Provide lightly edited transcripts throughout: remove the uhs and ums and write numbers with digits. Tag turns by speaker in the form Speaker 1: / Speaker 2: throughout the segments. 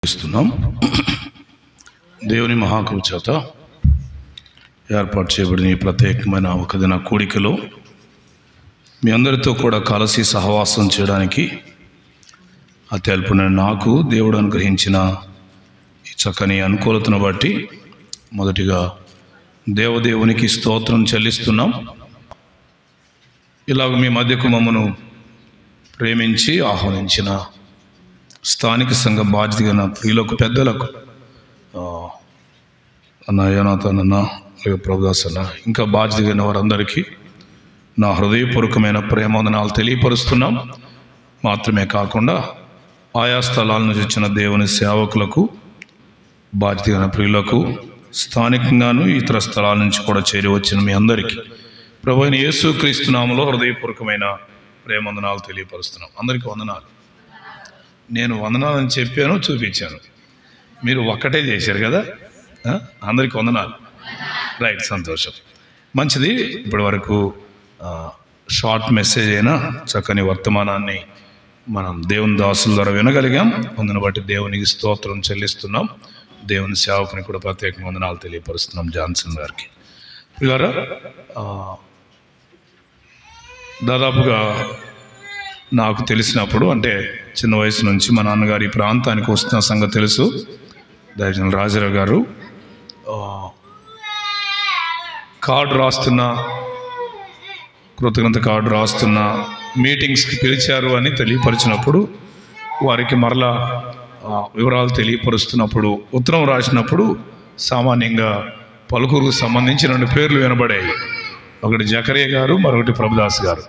Speaker 1: ఇస్తున్నాం. దేవుని మహాకృప చేత ఏర్పాటు చేయబడిన ఈ ప్రత్యేకమైన ఒక దిన కూడికలో మీ అందరితో కూడా కలిసి సహవాసం చేయడానికి అత్యల్పున నాకు దేవుడు అనుగ్రహించిన ఈ చక్కని అనుకూలతను బట్టి మొదటిగా దేవదేవునికి స్తోత్రం చెల్లిస్తున్నాం. ఇలాగ మీ మధ్యకు మమ్మను ప్రేమించి ఆహ్వానించిన స్థానిక సంఘ బాధ్యత గల ప్రియులకు, పెద్దలకు, అన్న యోనాథన్ అన్న, ప్రభుదాస్ అన్న, ఇంకా బాధ్యత కలిగిన వారందరికీ నా హృదయపూర్వకమైన ప్రేమవందనాలు తెలియపరుస్తున్నాం. మాత్రమే కాకుండా ఆయా స్థలాల నుంచి వచ్చిన దేవుని సేవకులకు, బాధ్యత కలిగిన ప్రియులకు, స్థానికంగాను ఇతర స్థలాల నుంచి కూడా చేరి వచ్చిన మీ అందరికీ ప్రభువైన యేసుక్రీస్తు నామములో హృదయపూర్వకమైన ప్రేమవందనాలు తెలియపరుస్తున్నాం. అందరికీ వందనాలు. నేను వందనాలని చెప్పాను, చూపించాను, మీరు ఒక్కటే చేశారు కదా. అందరికీ వందనాలు. రైట్, సంతోషం, మంచిది. ఇప్పటి వరకు షార్ట్ మెసేజ్ అయినా చక్కని వర్తమానాన్ని మనం దేవుని దాసుల ద్వారా వినగలిగాం. అందుని బట్టి దేవునికి స్తోత్రం చెల్లిస్తున్నాం. దేవుని సేవకుని కూడా ప్రత్యేక వందనాలు తెలియపరుస్తున్నాం, జాన్సన్ గారికి. పిల్లరా, దాదాపుగా నాకు తెలిసినప్పుడు, అంటే చిన్న వయసు నుంచి మా నాన్నగారు ఈ ప్రాంతానికి వస్తున్న సంగతి తెలుసు. దైవజనులు రాజారావు గారు కార్డు రాస్తున్నా, కృతజ్ఞత కార్డు రాస్తున్నా, మీటింగ్స్కి పిలిచారు అని తెలియపరిచినప్పుడు, వారికి మరలా వివరాలు తెలియపరుస్తున్నప్పుడు, ఉత్తరం రాసినప్పుడు సామాన్యంగా పలుకురుకు సంబంధించి 2 పేర్లు వినబడాయి. ఒకటి జకరియా గారు, మరొకటి ప్రభుదాస్ గారు.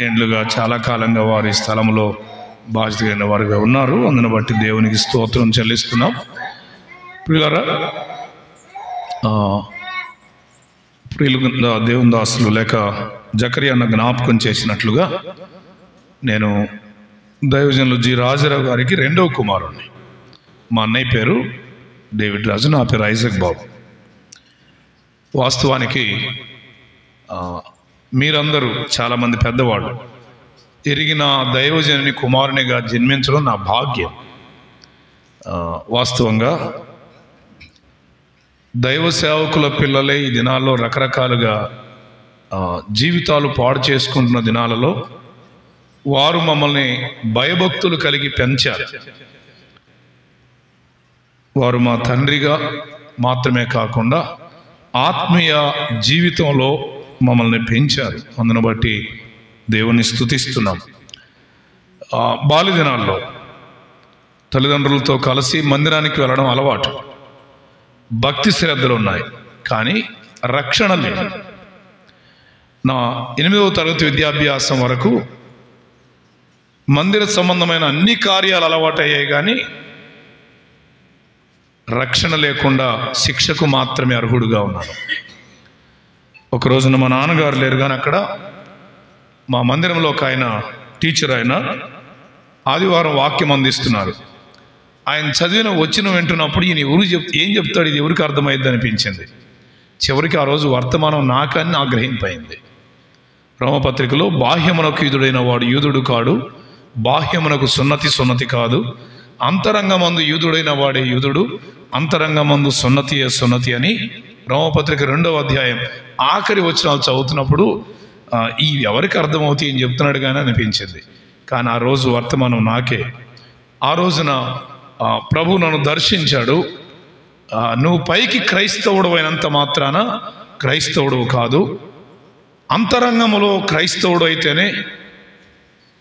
Speaker 1: ఏండ్లుగా చాలా కాలంగా వారి స్థలంలో బాధ్యత కలిగిన వారుగా ఉన్నారు. అందుని బట్టి దేవునికి స్తోత్రం చెల్లిస్తున్నాం. ప్రియులారా, దేవుని దాసులు లేక జకరియా అన్న జ్ఞాపకం చేసినట్లుగా నేను దైవజనులు జి రాజారావు గారికి 2వ కుమారుణ్ణి. మా అన్నయ్య పేరు డేవిడ్ రాజు, నా పేరు ఐజక్ బాబు. వాస్తవానికి మీరందరూ చాలామంది పెద్దవాళ్ళు ఎరిగిన దైవజనుని కుమారునిగా జన్మించడం నా భాగ్యం. వాస్తవంగా దైవ సేవకుల పిల్లలే ఈ దినాల్లో రకరకాలుగా జీవితాలు పాడు చేసుకుంటున్న దినాలలో వారు మమ్మల్ని భయభక్తులు కలిగి పెంచారు. వారు మా తండ్రిగా మాత్రమే కాకుండా ఆత్మీయ జీవితంలో మమ్మల్ని పెంచారు. అందును బట్టి దేవుని స్తుతిస్తున్నాం. బాల్య దినాల్లో తల్లిదండ్రులతో కలిసి మందిరానికి వెళ్ళడం అలవాటు, భక్తి శ్రద్ధలు ఉన్నాయి, కానీ రక్షణ లేదు. నా 8వ తరగతి విద్యాభ్యాసం వరకు మందిర సంబంధమైన అన్ని కార్యాలు అలవాటు అయ్యాయి, కానీ రక్షణ లేకుండా శిక్షకు మాత్రమే అర్హుడుగా ఉన్నాను. ఒక రోజున మా నాన్నగారు లేరు, కానీ అక్కడ మా మందిరంలో ఒక ఆయన టీచర్, ఆయన ఆదివారం వాక్యం అందిస్తున్నారు. ఆయన చదివిన వచ్చిన వింటున్నప్పుడు ఈయన ఏం చెప్తాడు, ఇది ఎవరికి అర్థమైంది అనిపించింది. చివరికి ఆ రోజు వర్తమానం నాకని ఆగ్రహింపైంది. రోమపత్రికలో బాహ్యమునకు యూదుడైన వాడు యూదుడు కాడు, బాహ్యమునకు సున్నతి కాదు, అంతరంగమందు యూదుడైన వాడే యూదుడు, అంతరంగమందు సున్నతి అని రోమపత్రిక 2వ అధ్యాయం ఆఖరి వచనాలు చదువుతున్నప్పుడు ఈ ఎవరికి అర్థమవుతాయి అని చెప్తున్నాడు కానీ అనిపించింది. కానీ ఆ రోజు వర్తమానం నాకే. ఆ రోజున ప్రభు నన్ను దర్శించాడు. నువ్వు పైకి క్రైస్తవుడు అయినంత మాత్రాన క్రైస్తవుడు కాదు, అంతరంగములో క్రైస్తవుడు అయితేనే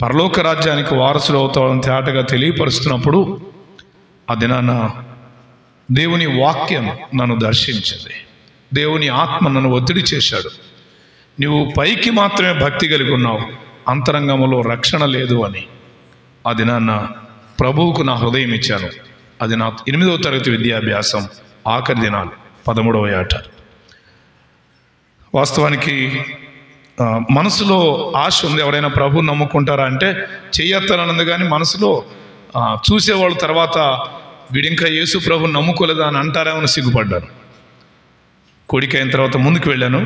Speaker 1: పరలోక రాజ్యానికి వారసుడు అవుతాడని తేటగా తెలియపరుస్తున్నప్పుడు ఆ దినాన దేవుని వాక్యం నన్ను దర్శించింది. దేవుని ఆత్మ నన్ను ఒత్తిడి చేశాడు. నువ్వు పైకి మాత్రమే భక్తి కలిగి ఉన్నావు, అంతరంగంలో రక్షణ లేదు అని. ఆ దినాన్న ప్రభువుకు నా హృదయం ఇచ్చాను. అది నా 8వ తరగతి విద్యాభ్యాసం ఆఖరి దినాలు, 13వ ఏట. వాస్తవానికి మనసులో ఆశ ఉంది. ఎవరైనా ప్రభువుని నమ్ముకుంటారా అంటే చెయ్యొత్తానన్నది, కానీ మనసులో చూసేవాళ్ళు తర్వాత వీడింకా యేసు ప్రభుని నమ్ముకోలేదా అని అంటారేమని సిగ్గుపడ్డాను. కోడికి అయిన తర్వాత ముందుకు వెళ్ళాను.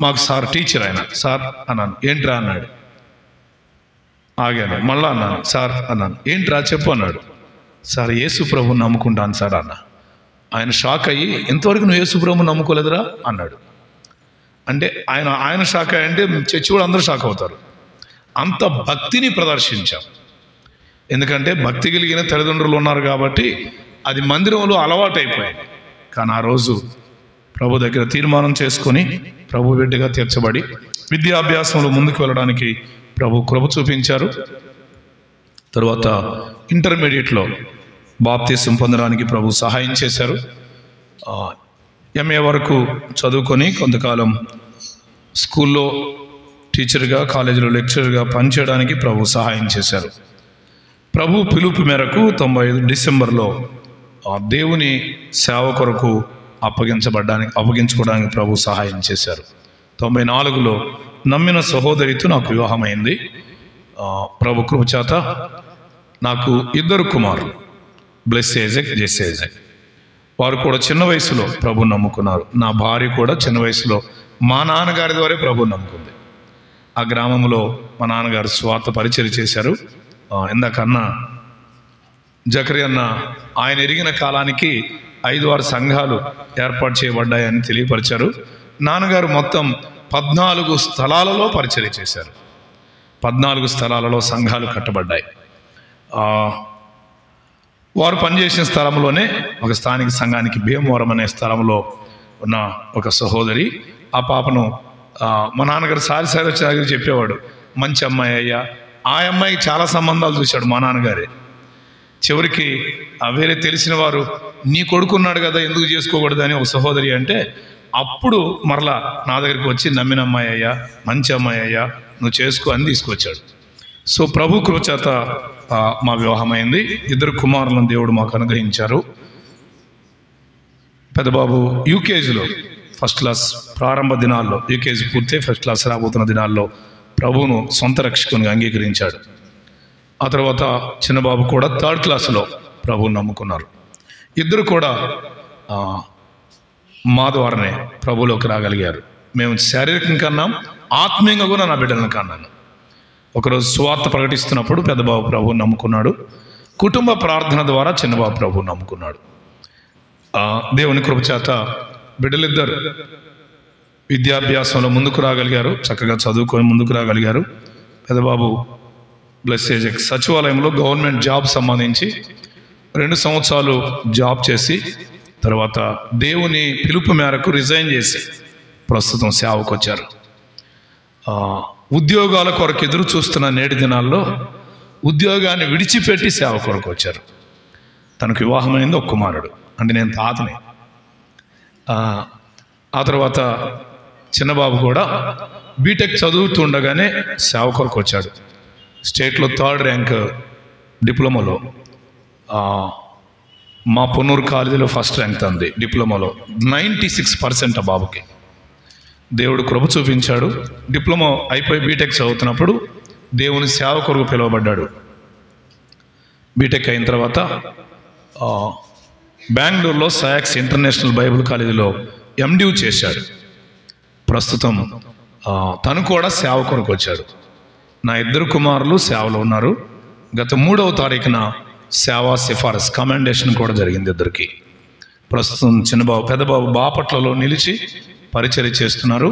Speaker 1: మాకు సార్ టీచర్, ఆయన సార్ అన్నాను. ఏంట్రా అన్నాడు. ఆగాను. మళ్ళా అన్నాను సార్ అన్నాను. ఏంట్రా చెప్పు అన్నాడు. సార్ యేసు ప్రభుని నమ్ముకుంటాను సార్ అన్న. ఆయన షాక్ అయ్యి, ఇంతవరకు నువ్వు యేసు ప్రభుని నమ్ముకోలేదురా అన్నాడు. అంటే ఆయన షాక్ అయ్యంటే చర్చి కూడా అందరూ షాక్ అవుతారు. అంత భక్తిని ప్రదర్శించాం. ఎందుకంటే భక్తి కలిగిన తల్లిదండ్రులు ఉన్నారు కాబట్టి అది మందిరంలో అలవాటు అయిపోయింది. కానీ ఆ రోజు ప్రభు దగ్గర తీర్మానం చేసుకొని ప్రభు బిడ్డగా తీర్చబడి విద్యాభ్యాసంలో ముందుకు వెళ్ళడానికి ప్రభు కృప చూపించారు. తరువాత ఇంటర్మీడియట్లో బాప్తిసం పొందడానికి ప్రభు సహాయం చేశారు. ఎంఏ వరకు చదువుకొని కొంతకాలం స్కూల్లో టీచర్గా, కాలేజీలో లెక్చరర్గా పనిచేయడానికి ప్రభు సహాయం చేశారు. ప్రభు పిలుపు మేరకు 95 డిసెంబర్లో దేవుని సేవ కొరకు అప్పగించుకోవడానికి ప్రభు సహాయం చేశారు. 94లో నమ్మిన సహోదరితో నాకు వివాహమైంది. ప్రభు కృప చేత నాకు 2 కుమారులు, బ్లెస్ ఏజెక్, జెస్ ఏజెక్. వారు కూడా చిన్న వయసులో ప్రభుని నమ్ముకున్నారు. నా భార్య కూడా చిన్న వయసులో మా నాన్నగారి ద్వారా ప్రభుని నమ్ముకుంది. ఆ గ్రామంలో మా నాన్నగారు స్వార్థ పరిచర్య చేశారు. ఇందాకన్నా జకరి అన్న ఆయన ఎరిగిన కాలానికి 5-6 సంఘాలు ఏర్పాటు చేయబడ్డాయని తెలియపరిచారు. నాన్నగారు మొత్తం 14 స్థలాలలో పరిచర్య చేశారు. 14 స్థలాలలో సంఘాలు కట్టబడ్డాయి. వారు పనిచేసిన స్థలంలోనే ఒక స్థానిక సంఘానికి భీమవరం అనే స్థలంలో ఉన్న ఒక సహోదరి, ఆ పాపను మా నాన్నగారు సారి వచ్చి చెప్పేవాడు, మంచి అమ్మాయి అయ్యా. ఆ అమ్మాయికి చాలా సంబంధాలు చూశాడు మా నాన్నగారే. చివరికి వేరే తెలిసిన వారు, నీ కొడుకున్నాడు కదా ఎందుకు చేసుకోకూడదు అని ఒక సహోదరి అంటే, అప్పుడు మరలా నా దగ్గరికి వచ్చి నమ్మిన అమ్మాయి అయ్యా, మంచి అమ్మాయి అయ్యా, నువ్వు చేసుకో అని తీసుకొచ్చాడు. సో ప్రభు కృప చేత మా వివాహమైంది. 2 కుమారులను దేవుడు మాకు అనుగ్రహించారు. పెద్దబాబు యూకేజీలో ఫస్ట్ క్లాస్ ప్రారంభ దినాల్లో, యూకేజీ పూర్తి ఫస్ట్ క్లాస్ రాబోతున్న దినాల్లో ప్రభువును సొంత రక్షకునిగా అంగీకరించాడు. ఆ తర్వాత చిన్నబాబు కూడా 3rd క్లాసులో ప్రభువును నమ్ముకున్నారు. 2 కూడా మా ద్వారానే ప్రభువులోకి రాగలిగారు. మేము శారీరకంగా కన్నాం, ఆత్మీయంగా కూడా నా బిడ్డలను కన్నాను. ఒకరోజు సువార్త ప్రకటిస్తున్నప్పుడు పెద్దబాబు ప్రభువును నమ్ముకున్నాడు. కుటుంబ ప్రార్థన ద్వారా చిన్నబాబు ప్రభువును నమ్ముకున్నాడు. దేవుని కృప చేత బిడ్డలిద్దరు విద్యాభ్యాసంలో ముందుకు రాగలిగారు, చక్కగా చదువుకొని ముందుకు రాగలిగారు. పెద్దబాబు బ్లెస్ ఏజెక్ సచివాలయంలో గవర్నమెంట్ జాబ్ సంబంధించి 2 సంవత్సరాలు జాబ్ చేసి తర్వాత దేవుని పిలుపు మేరకు రిజైన్ చేసి ప్రస్తుతం సేవకు వచ్చారు. ఉద్యోగాల కొరకు ఎదురు చూస్తున్న నేటి దినాల్లో ఉద్యోగాన్ని విడిచిపెట్టి సేవ కొరకు వచ్చారు. తనకు వివాహమైంది 1 కుమారుడు, అంటే నేను తాతని. ఆ తర్వాత చిన్నబాబు కూడా బీటెక్ చదువుతుండగానే సేవ కొరకు వచ్చాడు. స్టేట్లో 3rd ర్యాంక్ డిప్లొమాలో, మా పొన్నూరు కాలేజీలో ఫస్ట్ ర్యాంక్ తంది డిప్లొమాలో. 96% ఆ బాబుకి దేవుడు కృప చూపించాడు. డిప్లొమా అయిపోయి బీటెక్ చదువుతున్నప్పుడు దేవుని సేవ కొరకు పిలువబడ్డాడు. బీటెక్ అయిన తర్వాత బెంగళూరులో సయాక్స్ ఇంటర్నేషనల్ బైబిల్ కాలేజీలో MDU చేశాడు. ప్రస్తుతం తను కూడా సేవ కొరకు వచ్చాడు. నా 2 కుమారులు సేవలో ఉన్నారు. గత 3వ తారీఖున సేవా సిఫారస్ కమాండేషన్ కూడా జరిగింది 2కి. ప్రస్తుతం చిన్నబాబు పెద్దబాబు బాపట్లలో నిలిచి పరిచర్య చేస్తున్నారు.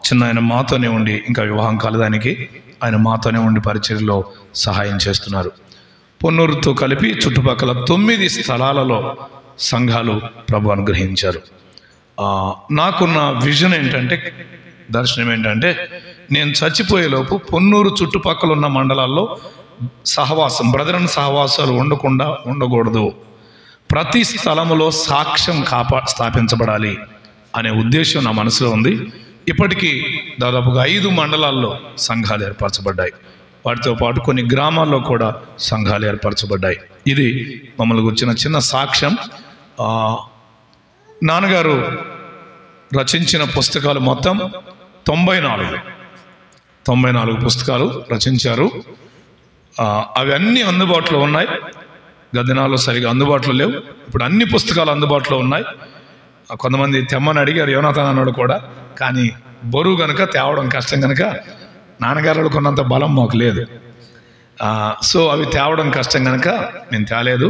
Speaker 1: చిన్న ఆయన మాతోనే ఉండి, ఇంకా వివాహం కాలేదానికి ఆయన మాతోనే ఉండి పరిచర్యలో సహాయం చేస్తున్నారు. పొన్నూరుతో కలిపి చుట్టుపక్కల 9 స్థలాలలో సంఘాలు ప్రభు అనుగ్రహించారు. నాకున్న విజన్ ఏంటంటే, దర్శనం ఏంటంటే, నేను చచ్చిపోయేలోపు పొన్నూరు చుట్టుపక్కల ఉన్న మండలాల్లో సహవాసం, బ్రదరన్ సహవాసాలు ఉండకూడదు. ప్రతి స్థలములో సాక్ష్యం స్థాపించబడాలి అనే ఉద్దేశం నా మనసులో ఉంది. ఇప్పటికీ దాదాపుగా 5 మండలాల్లో సంఘాలు ఏర్పరచబడ్డాయి. వాటితో పాటు కొన్ని గ్రామాల్లో కూడా సంఘాలు ఏర్పరచబడ్డాయి. ఇది మమ్మల్ని గురించిన చిన్న సాక్ష్యం. నాన్నగారు రచించిన పుస్తకాలు మొత్తం 94 పుస్తకాలు రచించారు. అవి అన్నీ అందుబాటులో ఉన్నాయి. గదినాల్లో సరిగా అందుబాటులో లేవు. ఇప్పుడు అన్ని పుస్తకాలు అందుబాటులో ఉన్నాయి. కొంతమంది తెమ్మని అడిగారు, యోనాథన్ అన్నాడు కూడా. కానీ బరువు కనుక తేవడం కష్టం కనుక నాన్నగారు కొన్నంత బలం మాకు లేదు. సో అవి తేవడం కష్టం కనుక నేను తేలేదు.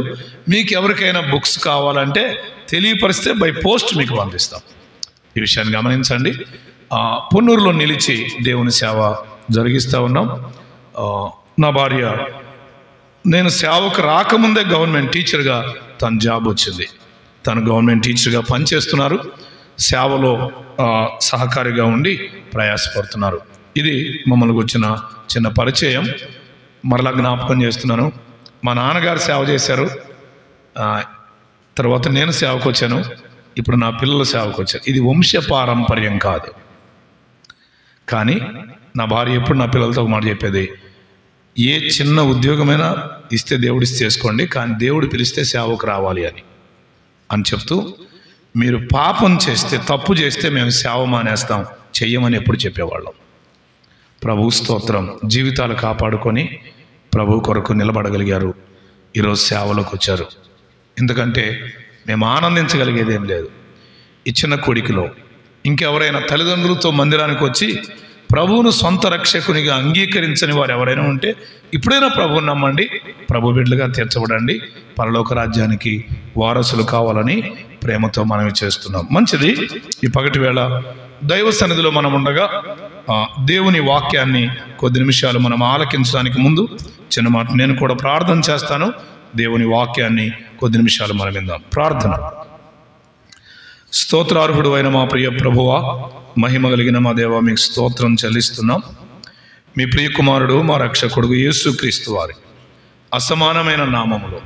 Speaker 1: మీకు ఎవరికైనా బుక్స్ కావాలంటే తెలియపరిస్తే బై పోస్ట్ మీకు పంపిస్తాం. ఈ విషయాన్ని గమనించండి. పొన్నూరులో నిలిచి దేవుని సేవ జరిగిస్తూ ఉన్నాం. నా భార్య, నేను సేవకు రాకముందే గవర్నమెంట్ టీచర్గా తన జాబ్ వచ్చింది. తను గవర్నమెంట్ టీచర్గా పనిచేస్తున్నారు. సేవలో సహకారిగా ఉండి ప్రయాసపడుతున్నారు. ఇది మమ్మల్ని వచ్చిన చిన్న పరిచయం. మరలా జ్ఞాపకం చేస్తున్నాను. మా నాన్నగారు సేవ చేశారు, తర్వాత నేను సేవకు వచ్చాను, ఇప్పుడు నా పిల్లలు సేవకు వచ్చారు. ఇది వంశ పారంపర్యం కాదు. కానీ నా భార్య ఎప్పుడు నా పిల్లలతో ఒక మాట చెప్పేది, ఏ చిన్న ఉద్యోగమైనా ఇస్తే దేవుడిస్తే చేసుకోండి, కానీ దేవుడు పిలిస్తే సేవకు రావాలి అని చెప్తూ, మీరు పాపం చేస్తే, తప్పు చేస్తే మేము సేవ మానేస్తాం, చెయ్యమని ఎప్పుడు చెప్పేవాళ్ళం. ప్రభు స్తోత్రం. జీవితాలు కాపాడుకొని ప్రభు కొరకు నిలబడగలిగారు. ఈరోజు సేవలోకి వచ్చారు. ఎందుకంటే మేము ఆనందించగలిగేది ఏం లేదు. ఇచ్చిన కొడుకులో ఇంకెవరైనా తల్లిదండ్రులతో మందిరానికి వచ్చి ప్రభువును సొంత రక్షకునిగా అంగీకరించని వారు ఎవరైనా ఉంటే ఇప్పుడైనా ప్రభువుని నమ్మండి, ప్రభు బిడ్డలుగా తీర్చబడండి, పరలోక రాజ్యానికి వారసులు కావాలని ప్రేమతో మనవి చేస్తున్నాం. మంచిది. ఈ పగటి వేళ దైవ సన్నిధిలో మనం ఉండగా దేవుని వాక్యాన్ని కొద్ది నిమిషాలు మనం ఆలకించడానికి ముందు చిన్న మాట నేను కూడా ప్రార్థన చేస్తాను. దేవుని వాక్యాన్ని కొద్ది నిమిషాలు మనం విందాం. ప్రార్థన. స్తోత్రార్హుడు అయిన మా ప్రియ ప్రభువా, మహిమ కలిగిన మా దేవా, మీకు స్తోత్రం చెల్లిస్తున్నాం. మీ ప్రియ కుమారుడు, మా రక్షకుడు యేసుక్రీస్తు వారి అసమానమైన నామములో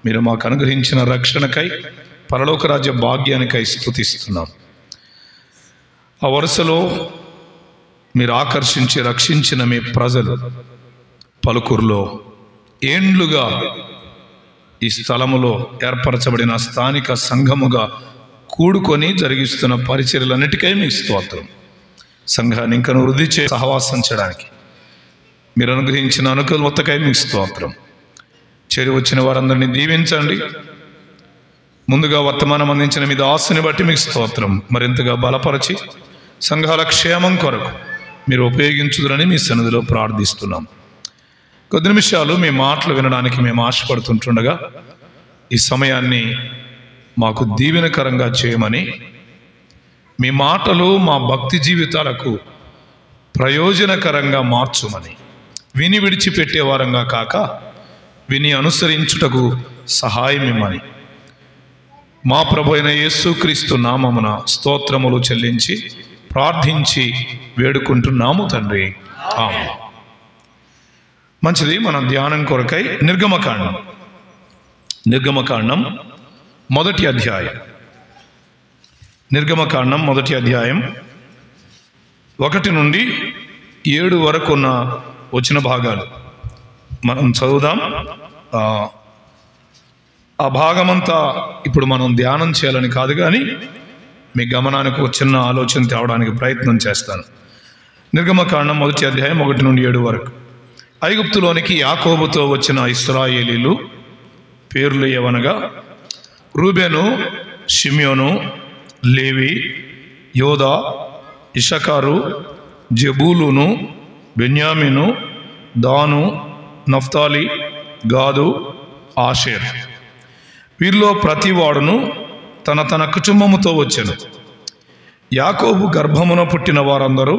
Speaker 1: మీరు మాకు అనుగ్రహించిన రక్షణకై, పరలోక రాజ్య భాగ్యానికై స్తుతిస్తున్నాం. ఆ వరుసలో మీరు ఆకర్షించి రక్షించిన మీ ప్రజలు పలుకూరులో ఏండ్లుగా ఈ స్థలములో ఏర్పరచబడిన స్థానిక సంఘముగా కూడుకొని జరిగిస్తున్న పరిచర్యలన్నిటికై మీకు స్తోత్రం. సంఘాన్ని ఇంకను వృద్ధి చే సహవాసం చేయడానికి మీరు అనుగ్రహించిన అనుకూలతకై మీకు స్తోత్రం. చేరి వచ్చిన వారందరినీ దీవించండి. ముందుగా వర్తమానం అందించిన మీ దాసుని బట్టి మీకు స్తోత్రం. మరింతగా బలపరచి సంఘాల క్షేమం కొరకు మీరు ఉపయోగించుదురని మీ సన్నిధిలో ప్రార్థిస్తున్నాం. కొద్ది నిమిషాలు మీ మాటలు వినడానికి మేము ఆశపడుతుంటుండగా ఈ సమయాన్ని మాకు దీవెనకరంగా చేయమని, మీ మాటలు మా భక్తి జీవితాలకు ప్రయోజనకరంగా మార్చుమని, విని విడిచిపెట్టే వారంగా కాక విని అనుసరించుటకు సహాయం ఇమ్మని మా ప్రభు అయిన యేసుక్రీస్తు నామమున స్తోత్రములు చెల్లించి ప్రార్థించి వేడుకుంటున్నాము తండ్రి. ఆమేన్. మంచిది. మన ధ్యానం కొరకై నిర్గమకాండం మొదటి అధ్యాయం 1 నుండి 7 వరకు ఉన్న వచ్చిన భాగాలు మనం చదువుదాం. ఆ భాగమంతా ఇప్పుడు మనం ధ్యానం చేయాలని కాదు, కానీ మీ గమనానికి ఒక చిన్న ఆలోచన తేవడానికి ప్రయత్నం చేస్తాను. నిర్గమకాండం 1 అధ్యాయం 1 నుండి 7 వరకు. ఐగుప్తులోనికి యాకోబుతో వచ్చిన ఇశ్రాయేలీలు పేర్లు ఏవనగా రూబేను, షిమ్యోను, లేవి, యోదా, ఇషకారు, జెబూలును, బెన్యామీను, దాను, నఫ్తాలి, గాదు, ఆషేర్. వీరిలో ప్రతివాడును తన తన కుటుంబముతో వచ్చెను. యాకోబు గర్భమున పుట్టిన వారందరూ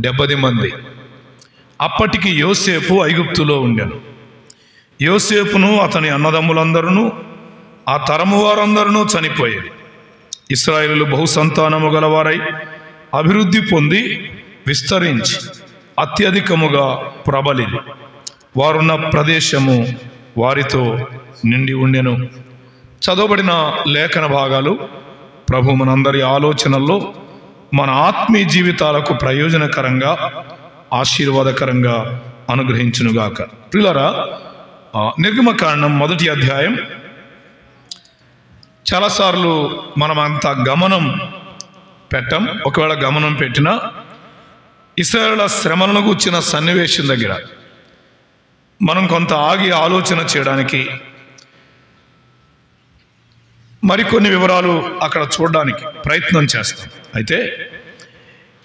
Speaker 1: 70 మంది. అప్పటికి యోసేపు ఐగుప్తులో ఉండెను. యోసేపును అతని అన్నదమ్ములందరూ ఆ తరము వారందరూ చనిపోయేది. ఇశ్రాయేలు బహుసంతానము గలవారై అభివృద్ధి పొంది విస్తరించి అత్యధికముగా ప్రబలిది. వారున్న ప్రదేశము వారితో నిండి ఉండెను. చదవబడిన లేఖన భాగాలు ప్రభు మనందరి ఆలోచనల్లో మన ఆత్మీయ జీవితాలకు ప్రయోజనకరంగా, ఆశీర్వాదకరంగా అనుగ్రహించునుగాక. ప్రియులారా, నిర్గమకాండం 1 అధ్యాయం చాలాసార్లు మనం అంత గమనం పెట్టం. ఒకవేళ గమనం పెట్టినా ఇశ్రాయేలుల శ్రమలను కూర్చిన సన్నివేశం దగ్గర మనం కొంత ఆగి ఆలోచన చేయడానికి, మరికొన్ని వివరాలు అక్కడ చూడడానికి ప్రయత్నం చేస్తాం. అయితే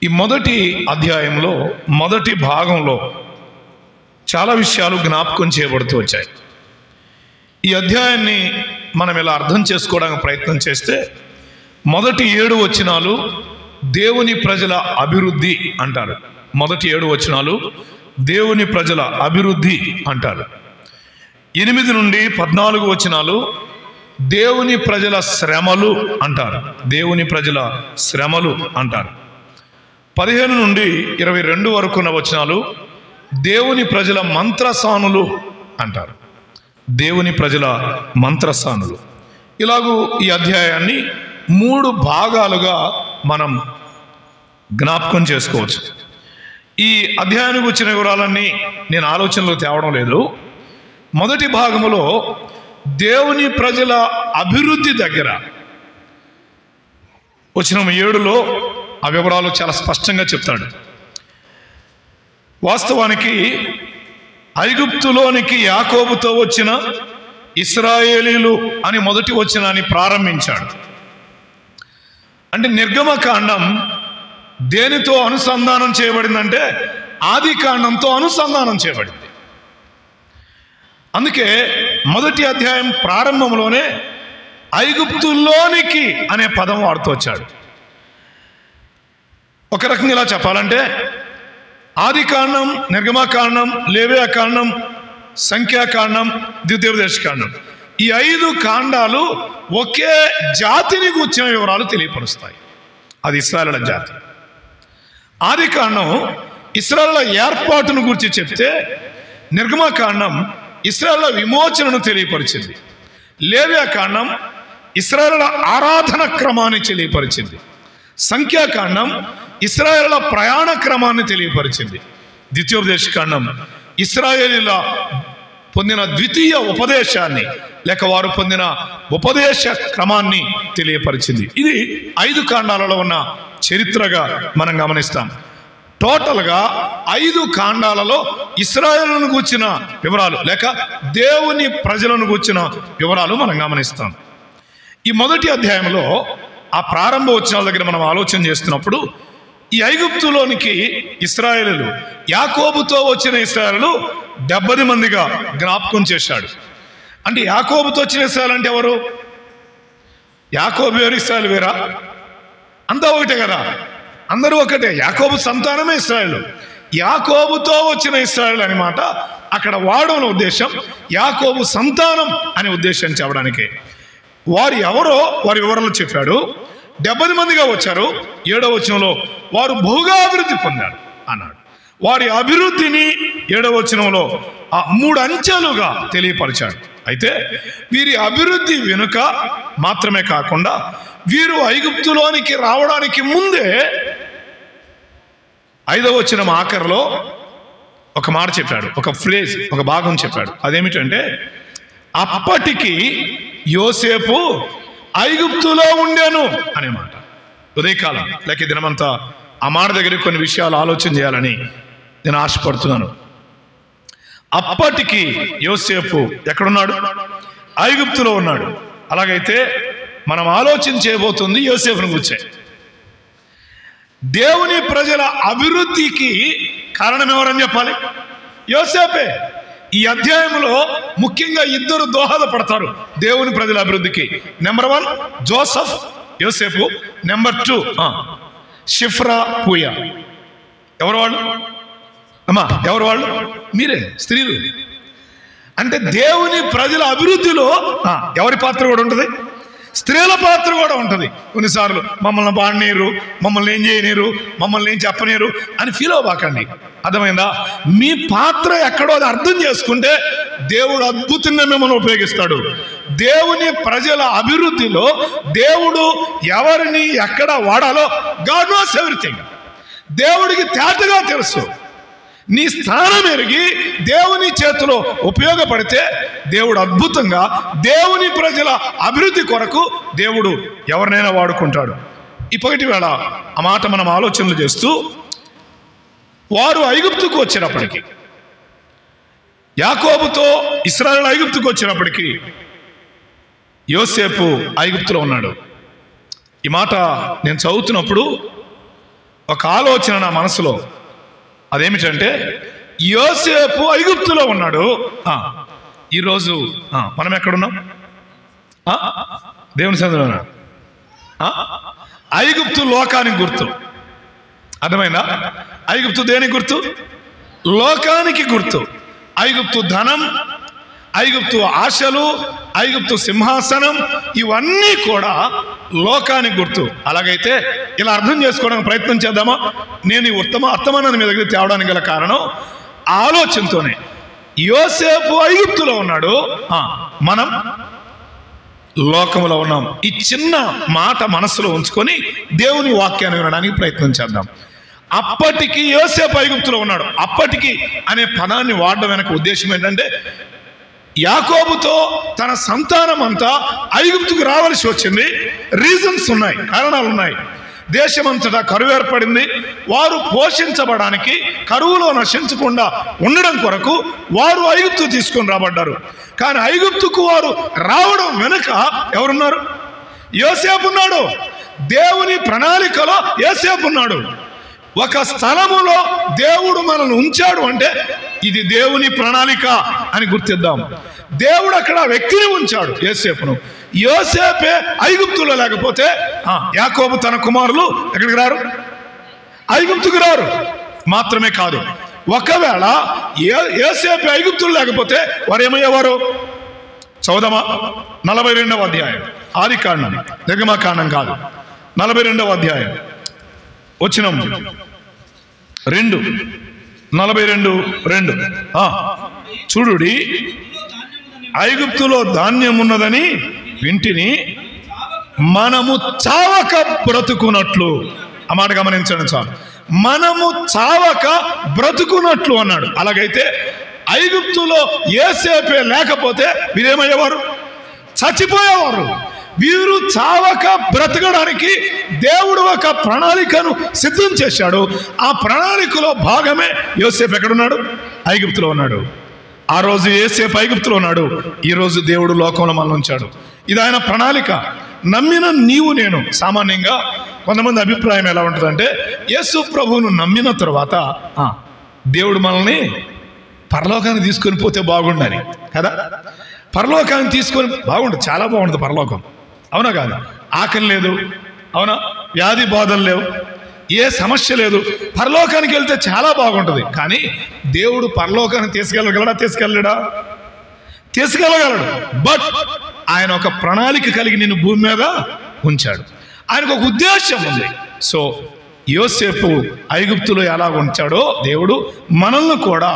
Speaker 1: ఈ 1 అధ్యాయంలో మొదటి భాగంలో చాలా విషయాలు జ్ఞాపకం చేయబడుతూ వచ్చాయి. ఈ అధ్యాయాన్ని మనం ఇలా అర్థం చేసుకోవడానికి ప్రయత్నం చేస్తే మొదటి 7 వచనాలు దేవుని ప్రజల అభివృద్ధి అంటారు. మొదటి 7 వచనాలు దేవుని ప్రజల అభివృద్ధి అంటారు. 8 నుండి 14 వచనాలు దేవుని ప్రజల శ్రమలు అంటారు. దేవుని ప్రజల శ్రమలు అంటారు. 15 నుండి 22 వరకు ఉన్న వచనాలు దేవుని ప్రజల మంత్రసానులు అంటారు. దేవుని ప్రజల మంత్రసానులు. ఇలాగూ ఈ అధ్యాయాన్ని 3 భాగాలుగా మనం జ్ఞాపకం చేసుకోవచ్చు. ఈ అధ్యాయానికి వచ్చిన వివరాలన్నీ నేను ఆలోచనలో తేవడం లేదు. మొదటి భాగములో దేవుని ప్రజల అభివృద్ధి దగ్గర వచ్చిన 7లో ఆ వివరాలు చాలా స్పష్టంగా చెప్తాడు. వాస్తవానికి ఐగుప్తులోనికి యాకోబుతో వచ్చిన ఇశ్రాయేలీలు అని మొదటి వచనాన్ని ప్రారంభించాడు. అంటే నిర్గమకాండం దేనితో అనుసంధానం చేయబడిందంటే ఆది కాండంతో అనుసంధానం చేయబడింది. అందుకే మొదటి అధ్యాయం ప్రారంభంలోనే ఐగుప్తులోనికి అనే పదం వాడుతూ వచ్చాడు. ఒక రకంగా ఇలా చెప్పాలంటే ఆది కాండం, నిర్గమకాండం, లేవియాకాండం, సంఖ్యాకాండం, ద్వితీయోపదేశకాండం ఈ 5 కాండాలు ఒకే జాతిని గూర్చిన వివరాలు తెలియపరుస్తాయి. అది ఇశ్రాయేలుల జాతి. ఆది కాండం ఇశ్రాయేలుల ఏర్పాటును గురించి చెప్తే నిర్గమకాండం ఇశ్రాయేలుల విమోచనను తెలియపరిచింది. లేవియాకాండం ఇశ్రాయేలుల ఆరాధన క్రమాన్ని తెలియపరిచింది. సంఖ్యాకాండం ఇశ్రాయేలుల ప్రయాణ క్రమాన్ని తెలియపరిచింది. ద్వితీయోపదేశకాండం ఇశ్రాయేలీల పొందిన ద్వితీయ ఉపదేశాన్ని లేక వారు పొందిన ఉపదేశ క్రమాన్ని తెలియపరిచింది. ఇది 5 కాండాలలో ఉన్న చరిత్రగా మనం గమనిస్తాం. టోటల్గా 5 కాండాలలో ఇశ్రాయేలును గూర్చిన వివరాలు లేక దేవుని ప్రజలను గూర్చిన వివరాలు మనం గమనిస్తాం. ఈ మొదటి అధ్యాయంలో ఆ ప్రారంభ వచనాల దగ్గర మనం ఆలోచన చేస్తున్నప్పుడు ఈ ఐగుప్తులోనికి ఇశ్రాయేలులు యాకోబుతో వచ్చిన ఇశ్రాయేలులు 70 మందిగా జ్ఞాపకం చేశాడు. అంటే యాకోబుతో వచ్చిన ఇశ్రాయేలు అంటే ఎవరు? యాకోబు వేరు, ఇశ్రాయేలు వేరా? అంతా ఒకటే కదా, అందరూ ఒకటే. యాకోబు సంతానమే ఇశ్రాయేలు. యాకోబుతో వచ్చిన ఇశ్రాయేలు అనే మాట అక్కడ వాడన ఉద్దేశం యాకోబు సంతానం అనే ఉద్దేశం చెప్పడానికే. వారు ఎవరో వారి వివరాలు చెప్పాడు. 70 మందిగా వచ్చారు. 7వ వచనంలో వారు బహుగా అభివృద్ధి పొందారు అన్నాడు. వారి అభివృద్ధిని 7వ వచనంలో 3 అంచెలుగా తెలియపరిచాడు. అయితే వీరి అభివృద్ధి వెనుక మాత్రమే కాకుండా వీరు ఐగుప్తులోనికి రావడానికి ముందే 5వ వచనం ఆఖరిలో ఒక మాట చెప్పాడు, ఒక ఫ్రేజ్, ఒక భాగం చెప్పాడు. అదేమిటంటే అప్పటికి యోసేపు ఐగుప్తులో ఉండేను అనే మాట. ఉదయకాలం లేక దినమంతా ఆ మాట దగ్గర కొన్ని విషయాలు ఆలోచన చేయాలని నేను ఆశపడుతున్నాను. అప్పటికి యోసేపు ఎక్కడున్నాడు? ఐగుప్తులో ఉన్నాడు. అలాగైతే మనం ఆలోచన చేయబోతుంది యోసేపును గురించే. దేవుని ప్రజల అభివృద్ధికి కారణం ఎవరని చెప్పాలి? యోసేపే. ఈ అధ్యాయంలో ముఖ్యంగా 2 దోహదపడతారు దేవుని ప్రజల అభివృద్ధికి. నెంబర్ 1 జోసెఫ్, యోసేపు. నెంబర్ 2 షిఫ్రా, పూయా. ఎవరు వాళ్ళు? అమ్మా ఎవరు వాళ్ళు? మీరే, స్త్రీలు. అంటే దేవుని ప్రజల అభివృద్ధిలో ఎవరి పాత్ర కూడా ఉంటుంది? స్త్రీల పాత్ర కూడా ఉంటుంది. కొన్నిసార్లు మమ్మల్ని పాడనీరు, మమ్మల్ని ఏం చేయనీరు, మమ్మల్ని ఏం చెప్పనీరు అని ఫీల్ అవ్వకండి. అర్థమైందా? మీ పాత్ర ఎక్కడో అది అర్థం చేసుకుంటే దేవుడు అద్భుతంగా మిమ్మల్ని ఉపయోగిస్తాడు. దేవుని ప్రజల అభివృద్ధిలో దేవుడు ఎవరిని ఎక్కడ వాడాలో గాడ్ నోస్ ఎవ్రీథింగ్. దేవుడికి తేటగా తెలుసు. నీ స్థానం ఎరిగి దేవుని చేతిలో ఉపయోగపడితే దేవుడు అద్భుతంగా దేవుని ప్రజల అభివృద్ధి కొరకు దేవుడు ఎవరినైనా వాడుకుంటాడు. ఇప్పటి వేళ ఆ మాట మనం ఆలోచనలు చేస్తూ వారు ఐగుప్తుకు వచ్చినప్పటికీ, యాకోబుతో ఇశ్రాయేలు ఐగుప్తుకు వచ్చినప్పటికీ యోసేపు ఐగుప్తులో ఉన్నాడు. ఈ మాట నేను చదువుతున్నప్పుడు ఒక ఆలోచన నా మనసులో, అదేమిటంటే యోసేపు ఐగుప్తులో ఉన్నాడు. ఈరోజు మనం ఎక్కడున్నాం? దేవుని సన్నిధిలో ఉన్నాడు. ఐగుప్తు లోకానికి గుర్తు, అర్థమైందా? ఐగుప్తు దేనికి గుర్తు? లోకానికి గుర్తు. ఐగుప్తు ధనం, ఐగుప్తు ఆశలు, ఐగుప్తు సింహాసనం, ఇవన్నీ కూడా లోకానికి గుర్తు. అలాగైతే ఇలా అర్థం చేసుకోవడానికి ప్రయత్నం చేద్దామా? నేను ఈ అర్థమానాన్ని మీ దగ్గర తేవడానికి గల కారణం ఆలోచనతోనే. యోసేపు ఐగుప్తులో ఉన్నాడు, మనం లోకములో ఉన్నాం. ఈ చిన్న మాట మనసులో ఉంచుకొని దేవుని వాక్యాన్ని వినడానికి ప్రయత్నం చేద్దాం. అప్పటికి యోసేపు ఐగుప్తులో ఉన్నాడు. అప్పటికి అనే పదాన్ని వాడడం వెనక ఉద్దేశం ఏంటంటే, యాకోబుతో తన సంతానం అంతా ఐగుప్తుకు రావాల్సి వచ్చింది. రీజన్స్ ఉన్నాయి, కారణాలు ఉన్నాయి. దేశమంతటా కరువు ఏర్పడింది. వారు పోషించబడానికి, కరువులో నశించకుండా ఉండడం కొరకు వారు ఐగుప్తు తీసుకొని రాబడ్డారు. కానీ ఐగుప్తుకు వారు రావడం వెనుక ఎవరున్నారు? యోసేపు ఉన్నాడు. దేవుని ప్రణాళికలో యోసేపు ఉన్నాడు. ఒక స్థలములో దేవుడు మనల్ని ఉంచాడు అంటే ఇది దేవుని ప్రణాళిక అని గుర్తిద్దాం. దేవుడు అక్కడ వ్యక్తిని ఉంచాడు, యోసేపును. యోసేపే ఐగుప్తులో లేకపోతే యాకోబు తన కుమారులు ఎక్కడికి రారు? ఐగుప్తుకు రారు. మాత్రమే కాదు, ఒకవేళ యోసేపే ఐగుప్తులు లేకపోతే వారు ఏమయ్యేవారు? చదువుదామా? 42వ అధ్యాయం, ఆదికాండం, నిర్గమకాండం కాదు, 42వ అధ్యాయం వచనం 2, 42:2. చూడుడి, ఐగుప్తులో ధాన్యం ఉన్నదని వింటిని, మనము చావక బ్రతుకున్నట్లు. ఆ మాట గమనించండి చాలు. మనము చావక బ్రతుకున్నట్లు అన్నాడు. అలాగైతే ఐగుప్తులో యోసేపే లేకపోతే వీరేమయ్యేవారు? చచ్చిపోయేవారు. వీరు చావక బ్రతకడానికి దేవుడు ఒక ప్రణాళికను సిద్ధం చేశాడు. ఆ ప్రణాళికలో భాగమే యోసేపు ఎక్కడున్నాడు? ఐగుప్తులో ఉన్నాడు. ఆ రోజు యోసేపు ఐగుప్తులో ఉన్నాడు. ఈరోజు దేవుడు లోకంలో మనల్ని ఉంచాడు. ఇది ఆయన ప్రణాళిక. నమ్మిన నీవు నేను, సామాన్యంగా కొంతమంది అభిప్రాయం ఎలా ఉంటుందంటే, యేసు ప్రభువును నమ్మిన తర్వాత దేవుడు మనల్ని పరలోకాన్ని తీసుకొని పోతే బాగుండాలి కదా. పరలోకాన్ని తీసుకొని బాగుంటుంది, చాలా బాగుంటుంది పరలోకం, అవునా కాదు? ఆకలి లేదు, అవునా? వ్యాధి బాధలు లేవు, ఏ సమస్య లేదు. పరలోకానికి వెళ్తే చాలా బాగుంటుంది. కానీ దేవుడు పరలోకాన్ని తీసుకెళ్ళగలడా? తీసుకెళ్ళగలడు. బట్ ఆయన ఒక ప్రణాళిక కలిగి నిన్ను భూమి మీద ఉంచాడు. ఆయనకు ఒక ఉద్దేశం ఉంది. సో యోసేపు ఐగుప్తులో ఎలా ఉంచాడో దేవుడు మనల్ని కూడా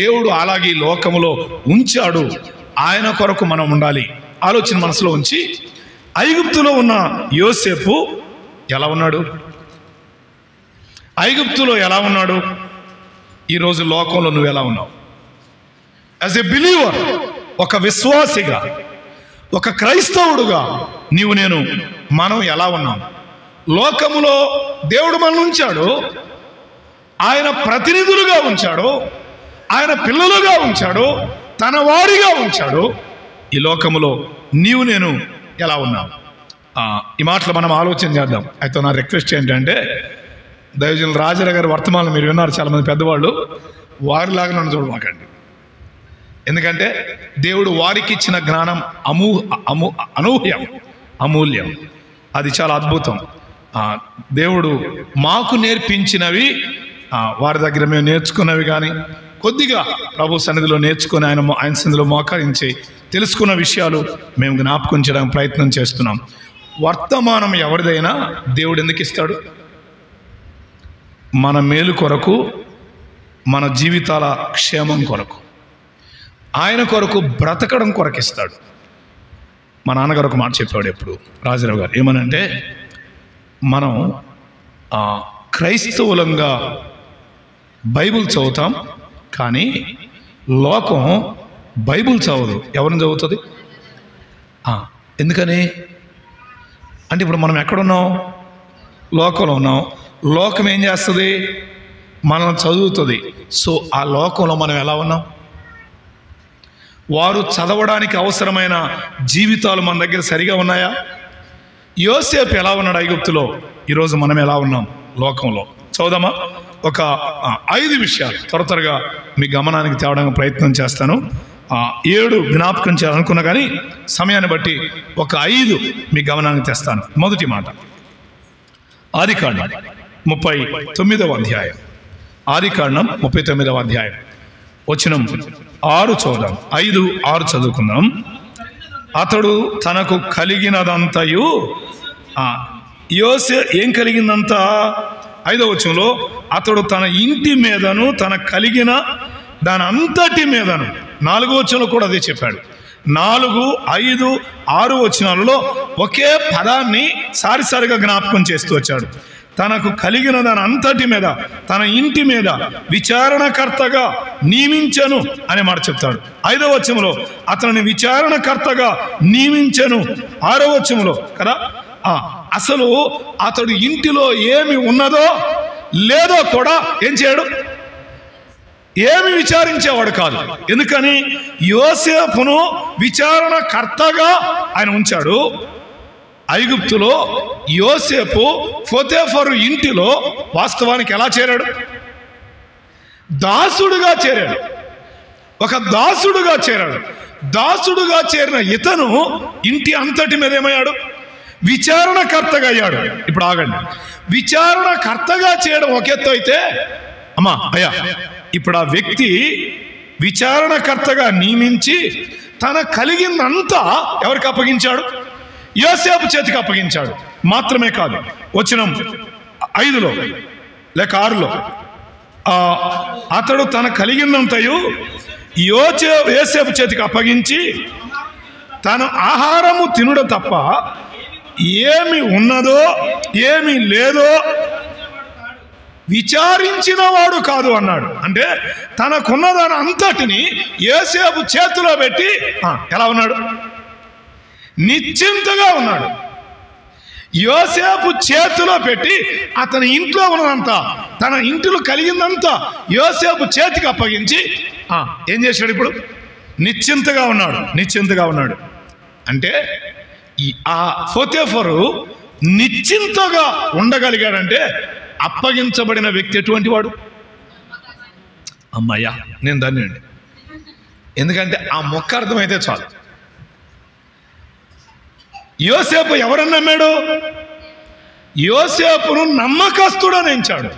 Speaker 1: దేవుడు అలాగే లోకములో ఉంచాడు. ఆయన కొరకు మనం ఉండాలి. ఆలోచన మనసులో ఉంచి, ఐగుప్తులో ఉన్న యోసేపు ఎలా ఉన్నాడు? ఐగుప్తులో ఎలా ఉన్నాడు? ఈరోజు లోకంలో నువ్వు ఎలా ఉన్నావు? యాజ్ ఎ బిలీవర్, ఒక విశ్వాసిగా, ఒక క్రైస్తవుడుగా నేను మనం ఎలా ఉన్నాం? లోకములో దేవుడు మనల్ని ఉంచాడు, ఆయన ప్రతినిధులుగా ఉంచాడు, ఆయన పిల్లలుగా ఉంచాడు, తన వారిగా ఉంచాడు. ఈ లోకములో నేను ఎలా ఉన్నాం? ఈ మాటలు మనం ఆలోచన చేద్దాం. అయితే నా రిక్వెస్ట్ ఏంటంటే, దైవజనులు రాజారావు గారి వర్తమానం మీరు విన్నారు, చాలామంది పెద్దవాళ్ళు. వారిలాగా నన్ను చూడమాకండి. ఎందుకంటే దేవుడు వారికి ఇచ్చిన జ్ఞానం అనూహ్యం, అమూల్యం. అది చాలా అద్భుతం. దేవుడు మాకు నేర్పించినవి, వారి దగ్గర మేము నేర్చుకున్నవి కానీ కొద్దిగా ప్రభు సన్నిధిలో నేర్చుకుని ఆయన సన్నిధిలో మోకరించి తెలుసుకున్న విషయాలు మేము జ్ఞాపకం చేయడానికి ప్రయత్నం చేస్తున్నాం. వర్తమానం ఎవరిదైనా దేవుడు ఎందుకు ఇస్తాడు? మన మేలు కొరకు, మన జీవితాల క్షేమం కొరకు, ఆయన కొరకు బ్రతకడం కొరకు ఇస్తాడు. మా నాన్నగారు ఒక మాట చెప్పాడు ఎప్పుడు, రాజారావు గారు, ఏమనంటే, మనం క్రైస్తవులంగా బైబిల్ చదువుతాం, కానీ లోకం బైబిల్ చదవదు. ఎవరిని చదువుతుంది? ఎందుకని అంటే, ఇప్పుడు మనం ఎక్కడున్నాం? లోకంలో ఉన్నాం. లోకం ఏం చేస్తుంది? మనల్ని చదువుతుంది. సో ఆ లోకంలో మనం ఎలా ఉన్నాం? వారు చదవడానికి అవసరమైన జీవితాలు మన దగ్గర సరిగా ఉన్నాయా? యోసేపు ఎలా ఉన్నాడు ఐగుప్తులో? ఈరోజు మనం ఎలా ఉన్నాం లోకంలో? చదువుదామా? ఒక 5 విషయాలు త్వరగా మీ గమనానికి తేవడానికి ప్రయత్నం చేస్తాను. 7 జ్ఞాపకం చేయాలనుకున్నా కానీ సమయాన్ని బట్టి ఒక 5 మీ గమనానికి తెస్తాను. మొదటి మాట, ఆదికాండం 39వ అధ్యాయం. ఆదికాండం 39వ అధ్యాయం వచనం 6 చూద్దాం. 5-6 చదువుకుందాం. అతడు తనకు కలిగినదంతయు ఏం కలిగిందంతా? 5వ వచనంలో అతడు తన ఇంటి మీదను తన కలిగిన దాని అంతటి మీదను. 4వ వచనంలో కూడా అదే చెప్పాడు. 4, 5, 6 వచనాలలో ఒకే పదాన్ని సారిసారిగా జ్ఞాపకం చేస్తూ వచ్చాడు. తనకు కలిగిన దాని అంతటి మీద, తన ఇంటి మీద విచారణకర్తగా నియమించను అనే మాట చెప్తాడు. 5వ వచనంలో అతనిని విచారణకర్తగా నియమించను. 6వ వచనంలో కదా అసలు అతడు ఇంటిలో ఏమి ఉన్నదో లేదో కూడా ఏం చేయడు, ఏమి విచారించేవాడు కాదు. ఎందుకని? యోసేపును విచారణకర్తగా ఆయన ఉంచాడు. ఐగుప్తులో యోసేపు పోతీఫరు ఇంటిలో వాస్తవానికి ఎలా చేరాడు? దాసుడుగా చేరాడు. ఒక దాసుడుగా చేరాడు. దాసుడుగా చేరిన ఇతను ఇంటి అంతటి మీద ఏమయ్యాడు? విచారణకర్తగా అయ్యాడు. ఇప్పుడు ఆగండి, విచారణకర్తగా చేయడం ఒక ఎత్తు అయితే, అయ్యా ఇప్పుడు ఆ వ్యక్తి విచారణకర్తగా నియమించి తన కలిగిందంతా ఎవరికి అప్పగించాడు? యోసేపు చేతికి అప్పగించాడు. మాత్రమే కాదు, వచనం 5లో లేక 6లో అతడు తన కలిగిందంతయు యోసేపు చేతికి అప్పగించి తను ఆహారము తినుడ తప్ప ఏమి ఉన్నదో ఏమి లేదో విచారించిన వాడు కాదు అన్నాడు. అంటే తనకున్న దాని అంతటిని యోసేపు చేతిలో పెట్టి ఎలా ఉన్నాడు? నిశ్చింతగా ఉన్నాడు. యోసేపు చేతిలో పెట్టి అతని ఇంట్లో ఉన్నదంతా, తన ఇంటిలో కలిగిందంతా యోసేపు చేతికి అప్పగించి ఏం చేశాడు? ఇప్పుడు నిశ్చింతగా ఉన్నాడు. నిశ్చింతగా ఉన్నాడు అంటే ఆ పోతీఫరు నిశ్చింతగా ఉండగలిగాడంటే అప్పగించబడిన వ్యక్తి ఎటువంటి వాడు? అమ్మయ్యా నేను ధన్యుడిని. ఎందుకంటే ఆ మొక్క అర్థమైతే చాలు. యోసేపు ఎవరని నమ్మాడు? యోసేపును నమ్మకస్తుడని ఎంచాడు.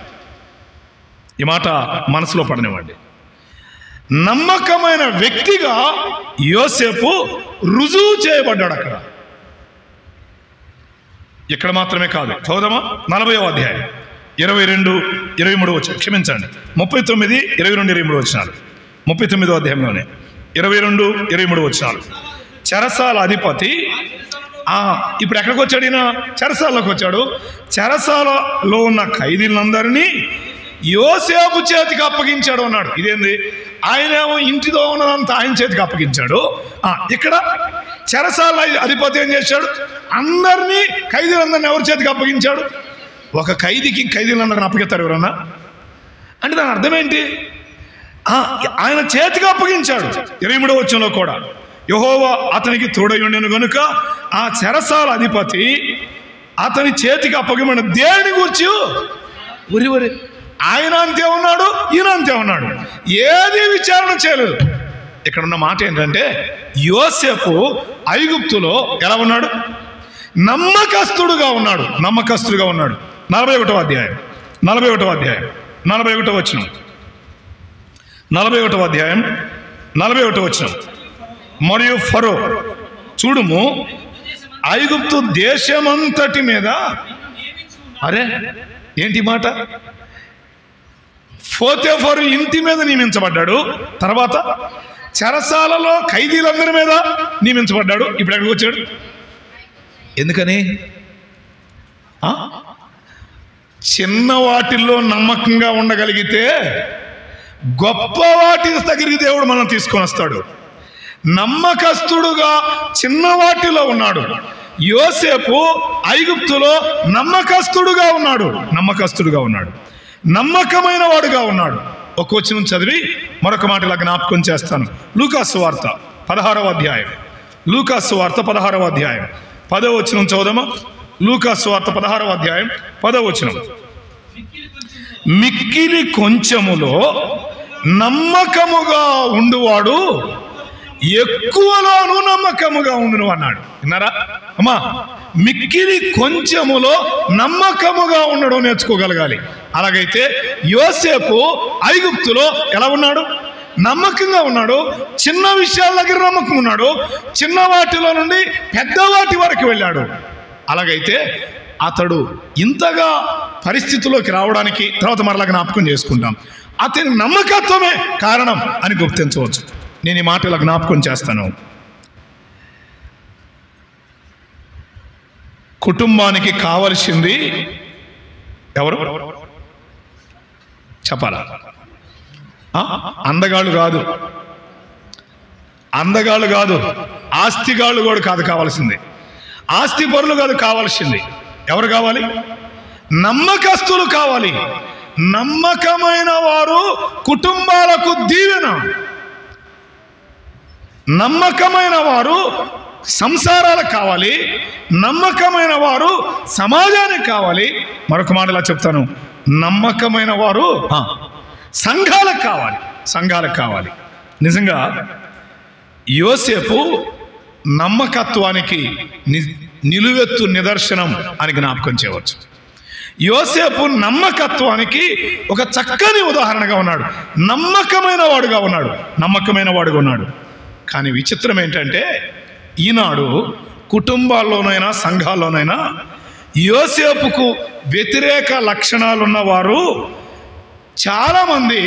Speaker 1: ఈ మాట మనసులో పడనివ్వండి. నమ్మకమైన వ్యక్తిగా యోసేపు రుజువు చేయబడ్డాడు అక్కడ. ఇక్కడ మాత్రమే కాదు, చదువుదామా? 40వ అధ్యాయం 22, 23 వచనం, క్షమించండి 39, 22, 23 వచనాలు. 39వ అధ్యాయంలోనే 22, 23 వచనాలు. చెరసాల అధిపతి ఇప్పుడు ఎక్కడికి వచ్చాడు? ఈయన చెరసాలలోకి వచ్చాడు. చెరసాలలో ఉన్న ఖైదీలందరినీ యోసేపు చేతికి అప్పగించాడు అన్నాడు. ఇదేంది? ఆయనేమో ఇంటిలో ఉన్నదంతా ఆయన చేతికి అప్పగించాడు. ఇక్కడ చెరసాల అధిపతి ఏం చేశాడు? అందరినీ, ఖైదీలందరినీ ఎవరి చేతికి అప్పగించాడు? ఒక ఖైదీకి ఖైదీలందరిని అప్పగిస్తారు ఎవరన్నా? అంటే దాని అర్థం ఏంటి? ఆయన చేతికి అప్పగించాడు. 23వ వచనంలో కూడా యెహోవా అతనికి తోడయుండెను గనుక ఆ చెరసాల అధిపతి అతని చేతికి అప్పగించిన దేవుని గురించి ఉరి ఆయన అంతే ఉన్నాడు, ఈయన అంతే ఉన్నాడు, ఏది విచారణ చేయలేదు. ఇక్కడ ఉన్న మాట ఏంటంటే యోసేపు ఐగుప్తులో ఎలా ఉన్నాడు? నమ్మకస్తుడుగా ఉన్నాడు. నమ్మకస్తుడుగా ఉన్నాడు. 41వ అధ్యాయం 41వ అధ్యాయం 41వ వచనం 41వ అధ్యాయం 41వ వచనం. మరియు ఫరో చూడుము ఐగుప్తు దేశమంతటి మీద, అరే ఏంటి మాట? పోతీఫరు ఇంటి మీద నియమించబడ్డాడు. తర్వాత చెరసాలలో ఖైదీలందరి మీద నియమించబడ్డాడు. ఇప్పుడు ఎక్కడికి వచ్చాడు? ఎందుకని? చిన్న వాటిల్లో నమ్మకంగా ఉండగలిగితే గొప్ప వాటి దగ్గరికి దేవుడు మనం తీసుకొని వస్తాడు. నమ్మకస్తుడుగా చిన్న వాటిలో ఉన్నాడు. యోసేపు ఐగుప్తులో నమ్మకస్తుడుగా ఉన్నాడు. నమ్మకస్తుడుగా ఉన్నాడు. నమ్మకమైన వాడుగా ఉన్నాడు. ఒక వచనం చదివి మరొక మాట ఇలా జ్ఞాపకం చేస్తాను. లూకాసు వార్త 16వ అధ్యాయం. లూకాసు వార్త 16వ అధ్యాయం 10వ వచనం చదువుదామా? లూకాసు వార్త 16వ అధ్యాయం 10వ వచనం. మిక్కిలి కొంచెములో నమ్మకముగా ఉండువాడు ఎక్కువలోనూ నమ్మకముగా ఉండును అన్నాడు. విన్నారా అమ్మా? మిక్కిలి కొంచెములో నమ్మకముగా ఉండడం నేర్చుకోగలగాలి. అలాగైతే యోసేపు ఐగుప్తులో ఎలా ఉన్నాడు? నమ్మకంగా ఉన్నాడు. చిన్న విషయాల దగ్గర నమ్మకం ఉన్నాడు. చిన్న వాటిలో నుండి పెద్ద వాటి వరకు వెళ్ళాడు. అలాగైతే అతడు ఇంతగా పరిస్థితుల్లోకి రావడానికి తర్వాత మరలా జ్ఞాపకం చేసుకుంటాం. అతని నమ్మకత్వమే కారణం అని గుర్తించవచ్చు. నేను ఈ మాట ఇలా జ్ఞాపకం చేస్తాను. కుటుంబానికి కావలసింది ఎవరు చెప్పాలా? అందగాళ్ళు కాదు, అందగాళ్ళు కాదు, ఆస్తిగాళ్ళు కూడా కాదు కావాల్సింది. ఆస్తి పరులు కాదు కావాల్సింది. ఎవరు కావాలి? నమ్మకస్తులు కావాలి. నమ్మకమైన వారు కుటుంబాలకు దీవెన. నమ్మకమైన వారు సంసారాలకు కావాలి. నమ్మకమైన వారు సమాజానికి కావాలి. మరొక మాట ఇలా చెప్తాను, నమ్మకమైన వారు సంఘాలకు కావాలి. సంఘాలకు కావాలి. నిజంగా యోసేపు నమ్మకత్వానికి నిలువెత్తు నిదర్శనం అని జ్ఞాపకం చేయవచ్చు. యోసేపు నమ్మకత్వానికి ఒక చక్కని ఉదాహరణగా ఉన్నాడు. నమ్మకమైన వాడుగా ఉన్నాడు. నమ్మకమైన వాడుగా ఉన్నాడు. కానీ విచిత్రం ఏంటంటే ఈనాడు కుటుంబాల్లోనైనా సంఘాల్లోనైనా యోసేపుకు వ్యతిరేక లక్షణాలున్నవారు చాలామంది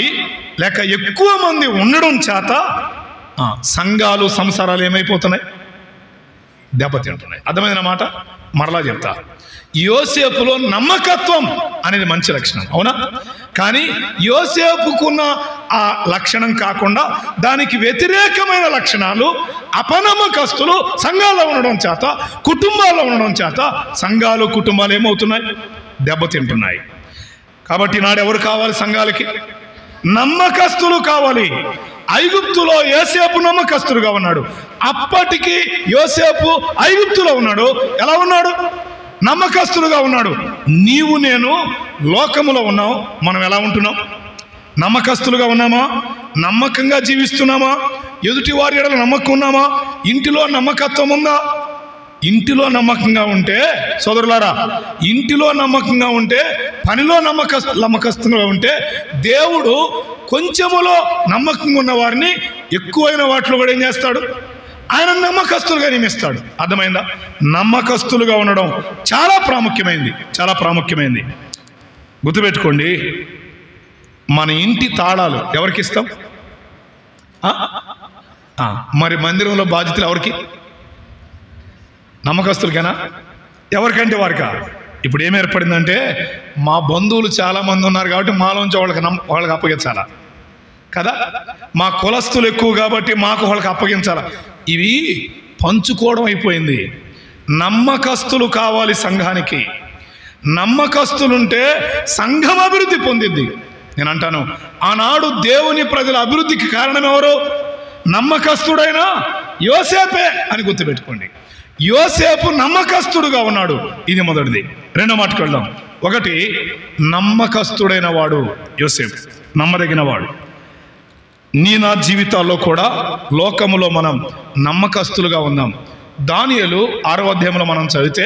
Speaker 1: లేక ఎక్కువ మంది ఉండడం చేత సంఘాలు సంసారాలు ఏమైపోతున్నాయి? దెబ్బతింటున్నాయి. అర్థమైన మాట మరలా చెప్తా. యోసేపులో నమ్మకత్వం అనేది మంచి లక్షణం, అవునా? కానీ యోసేపుకున్న ఆ లక్షణం కాకుండా దానికి వ్యతిరేకమైన లక్షణాలు అపనమ్మకస్తులు సంఘాల్లో ఉండడం చేత, కుటుంబాల్లో ఉండడం చేత సంఘాలు కుటుంబాలు ఏమవుతున్నాయి? దెబ్బతింటున్నాయి. కాబట్టి నాడు ఎవరు కావాలి? సంఘాలకి నమ్మకస్తులు కావాలి. ఐగుప్తులో యోసేపు నమ్మకస్తుడుగా ఉన్నాడు. అప్పటికి యోసేపు ఐగుప్తులో ఉన్నాడు. ఎలా ఉన్నాడు? నమ్మకస్తులుగా ఉన్నాడు. నీవు నేను లోకములో ఉన్నాం. మనం ఎలా ఉంటున్నాం? నమ్మకస్తులుగా ఉన్నామా? నమ్మకంగా జీవిస్తున్నామా? ఎదుటి వారి ఎడల నమ్మకం ఉన్నామా? ఇంటిలో నమ్మకత్వం ఉందా? ఇంటిలో నమ్మకంగా ఉంటే సోదరులారా, ఇంటిలో నమ్మకంగా ఉంటే, పనిలో నమ్మకస్తులుగా ఉంటే దేవుడు కొంచెములో నమ్మకంగా ఉన్న వారిని ఎక్కువైన వాటిలో కూడా ఏం చేస్తాడు? ఆయన నమ్మకస్తులుగా నియమిస్తాడు. అర్థమైందా? నమ్మకస్తులుగా ఉండడం చాలా ప్రాముఖ్యమైంది. చాలా ప్రాముఖ్యమైంది. గుర్తుపెట్టుకోండి, మన ఇంటి తాళాలు ఎవరికి ఇస్తాం? మరి మందిరంలో బాధ్యతలు ఎవరికి? నమ్మకస్తులకేనా? ఎవరికంటే వారికా? ఇప్పుడు ఏం ఏర్పడిందంటే మా బంధువులు చాలామంది ఉన్నారు కాబట్టి మాలోంచి వాళ్ళకి అప్పగించాలా కదా? మా కులస్తులు ఎక్కువ కాబట్టి మాకు వాళ్ళకి అప్పగించాలా? ఇవి పంచుకోవడం అయిపోయింది. నమ్మకస్తులు కావాలి సంఘానికి. నమ్మకస్తులుంటే సంఘం అభివృద్ధి పొందిద్ది. నేను అంటాను, ఆనాడు దేవుని ప్రజల అభివృద్ధికి కారణం ఎవరు? నమ్మకస్తుడైనా యోసేపే అని గుర్తుపెట్టుకోండి. యోసేపు నమ్మకస్తుడుగా ఉన్నాడు. ఇది మొదటిది. రెండో మాటకు వెళ్దాం. ఒకటి, నమ్మకస్తుడైన వాడు యోసేపు, నమ్మదగిన వాడు. నా జీవితాల్లో కూడా లోకములో మనం నమ్మకస్తులుగా ఉన్నాం. దానియేలు 6వ అధ్యాయంలో మనం చదివితే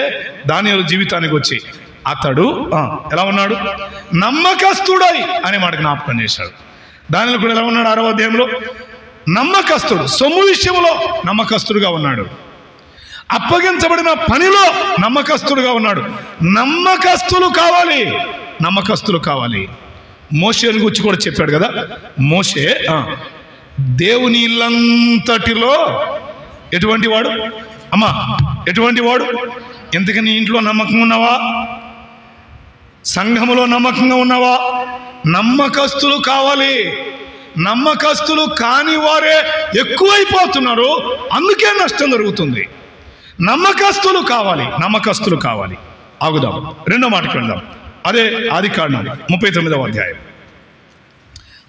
Speaker 1: దానియేలు జీవితానికి వచ్చి అతడు ఎలా ఉన్నాడు? నమ్మకస్తుడై అనే మాట జ్ఞాపకం చేశాడు. దానియేలు కూడా ఎలా ఉన్నాడు? 6వ అధ్యాయంలో నమ్మకస్తుడు. సొమ్ము విషయంలో నమ్మకస్తుడుగా ఉన్నాడు. అప్పగించబడిన పనిలో నమ్మకస్తుడుగా ఉన్నాడు. నమ్మకస్తులు కావాలి. నమ్మకస్తులు కావాలి. మోషేని గురించి కూడా చెప్పాడు కదా. మోషే దేవుని ఇల్లంతటిలో ఎటువంటి వాడు? అమ్మా, ఎటువంటి వాడు? ఎందుకని ఇంట్లో నమ్మకంగా ఉన్నావా? సంఘములో నమ్మకంగా ఉన్నావా? నమ్మకస్తులు కావాలి. నమ్మకస్తులు కాని వారే ఎక్కువైపోతున్నారు. అందుకే నష్టం జరుగుతుంది. నమ్మకస్తులు కావాలి. నమ్మకస్తులు కావాలి. ఆగుదాం. రెండో మాటకి వెళ్దాం. అదే ఆదికాండం 39వ అధ్యాయం.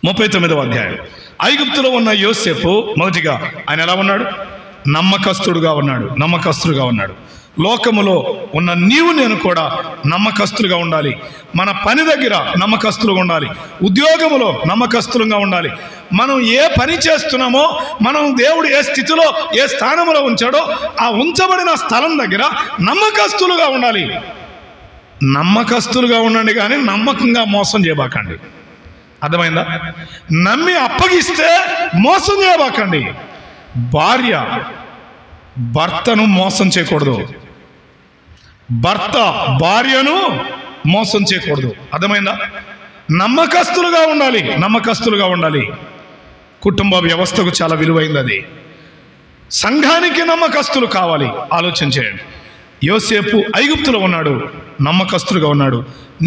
Speaker 1: 39వ అధ్యాయం. ఐగుప్తులో ఉన్న యోసేపు మొదటిగా ఆయన ఎలా ఉన్నాడు? నమ్మకస్తుడుగా ఉన్నాడు. నమ్మకస్తుడుగా ఉన్నాడు. లోకములో ఉన్న నీవు నేను కూడా నమ్మకస్తులుగా ఉండాలి. మన పని దగ్గర నమ్మకస్తులుగా ఉండాలి. ఉద్యోగములో నమ్మకస్తులుగా ఉండాలి. మనం ఏ పని చేస్తున్నామో, మనం దేవుడు ఏ స్థితిలో ఏ స్థానంలో ఉంచాడో ఆ ఉంచబడిన స్థలం దగ్గర నమ్మకస్తులుగా ఉండాలి. నమ్మకస్తులుగా ఉండండి, కానీ నమ్మకంగా మోసం చేయబాకండి. అర్థమైందా? నమ్మి అప్పగిస్తే మోసం చేయబాకండి. భార్య భర్తను మోసం చేయకూడదు. భర్త భార్యను మోసం చేయకూడదు. అర్థమైందా? నమ్మకస్తులుగా ఉండాలి. నమ్మకస్తులుగా ఉండాలి. కుటుంబ వ్యవస్థకు చాలా విలువైంది అది. సంఘానికి నమ్మకస్తులు కావాలి. ఆలోచన చేయండి. యోసేపు ఐగుప్తులో ఉన్నాడు, నమ్మకస్తులుగా ఉన్నాడు.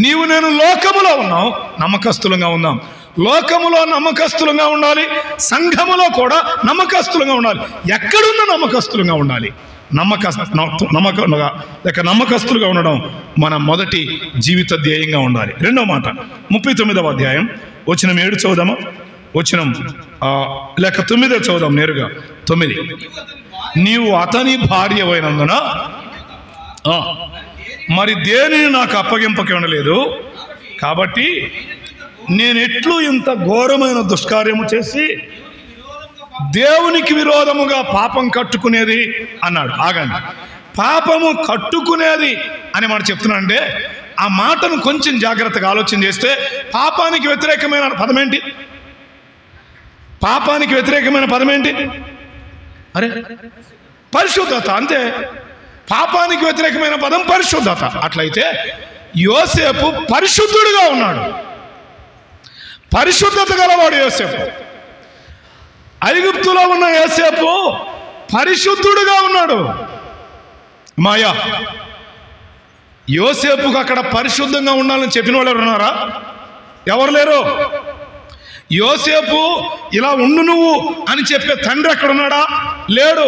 Speaker 1: నీవు నేను లోకములో ఉన్నాం, నమ్మకస్తులుగా ఉన్నాం. లోకములో నమ్మకస్తులుగా ఉండాలి, సంఘములో కూడా నమ్మకస్తులుగా ఉండాలి. ఎక్కడున్న నమ్మకస్తులుగా ఉండాలి. నమ్మకస్తులుగా ఉండడం మన మొదటి జీవిత ధ్యేయంగా ఉండాలి. రెండవ మాట 39వ అధ్యాయం వచనం 7 చదువుదామా? వచనం లేక 9 చదువుదాం. నేరుగా 9. నీవు అతని భార్య అయినందున మరి దేనిని నాకు అప్పగింపక ఉండలేదు. కాబట్టి నేనెట్లు ఇంత ఘోరమైన దుష్కార్యము చేసి దేవునికి విరోధముగా పాపం కట్టుకునేది అన్నాడు. ఆగండి. పాపము కట్టుకునేది అని మాట చెప్తున్నానంటే ఆ మాటను కొంచెం జాగ్రత్తగా ఆలోచన చేస్తే పాపానికి వ్యతిరేకమైన పదం ఏంటి? పాపానికి వ్యతిరేకమైన పదం ఏంటి? అరే, పరిశుద్ధత. అంతే. పాపానికి వ్యతిరేకమైన పదం పరిశుద్ధత. అట్లయితే యోసేపు పరిశుద్ధుడుగా ఉన్నాడు. పరిశుద్ధత గలవాడు యోసేపు. ఐగుప్తులో ఉన్న యోసేపు పరిశుద్ధుడుగా ఉన్నాడు. మాయా యోసేపుకు అక్కడ పరిశుద్ధంగా ఉండాలని చెప్పిన వాళ్ళు ఎవరు ఉన్నారా? ఎవరు లేరు. యోసేపు ఇలా ఉండు నువ్వు అని చెప్పే తండ్రి ఎక్కడున్నాడా? లేడు.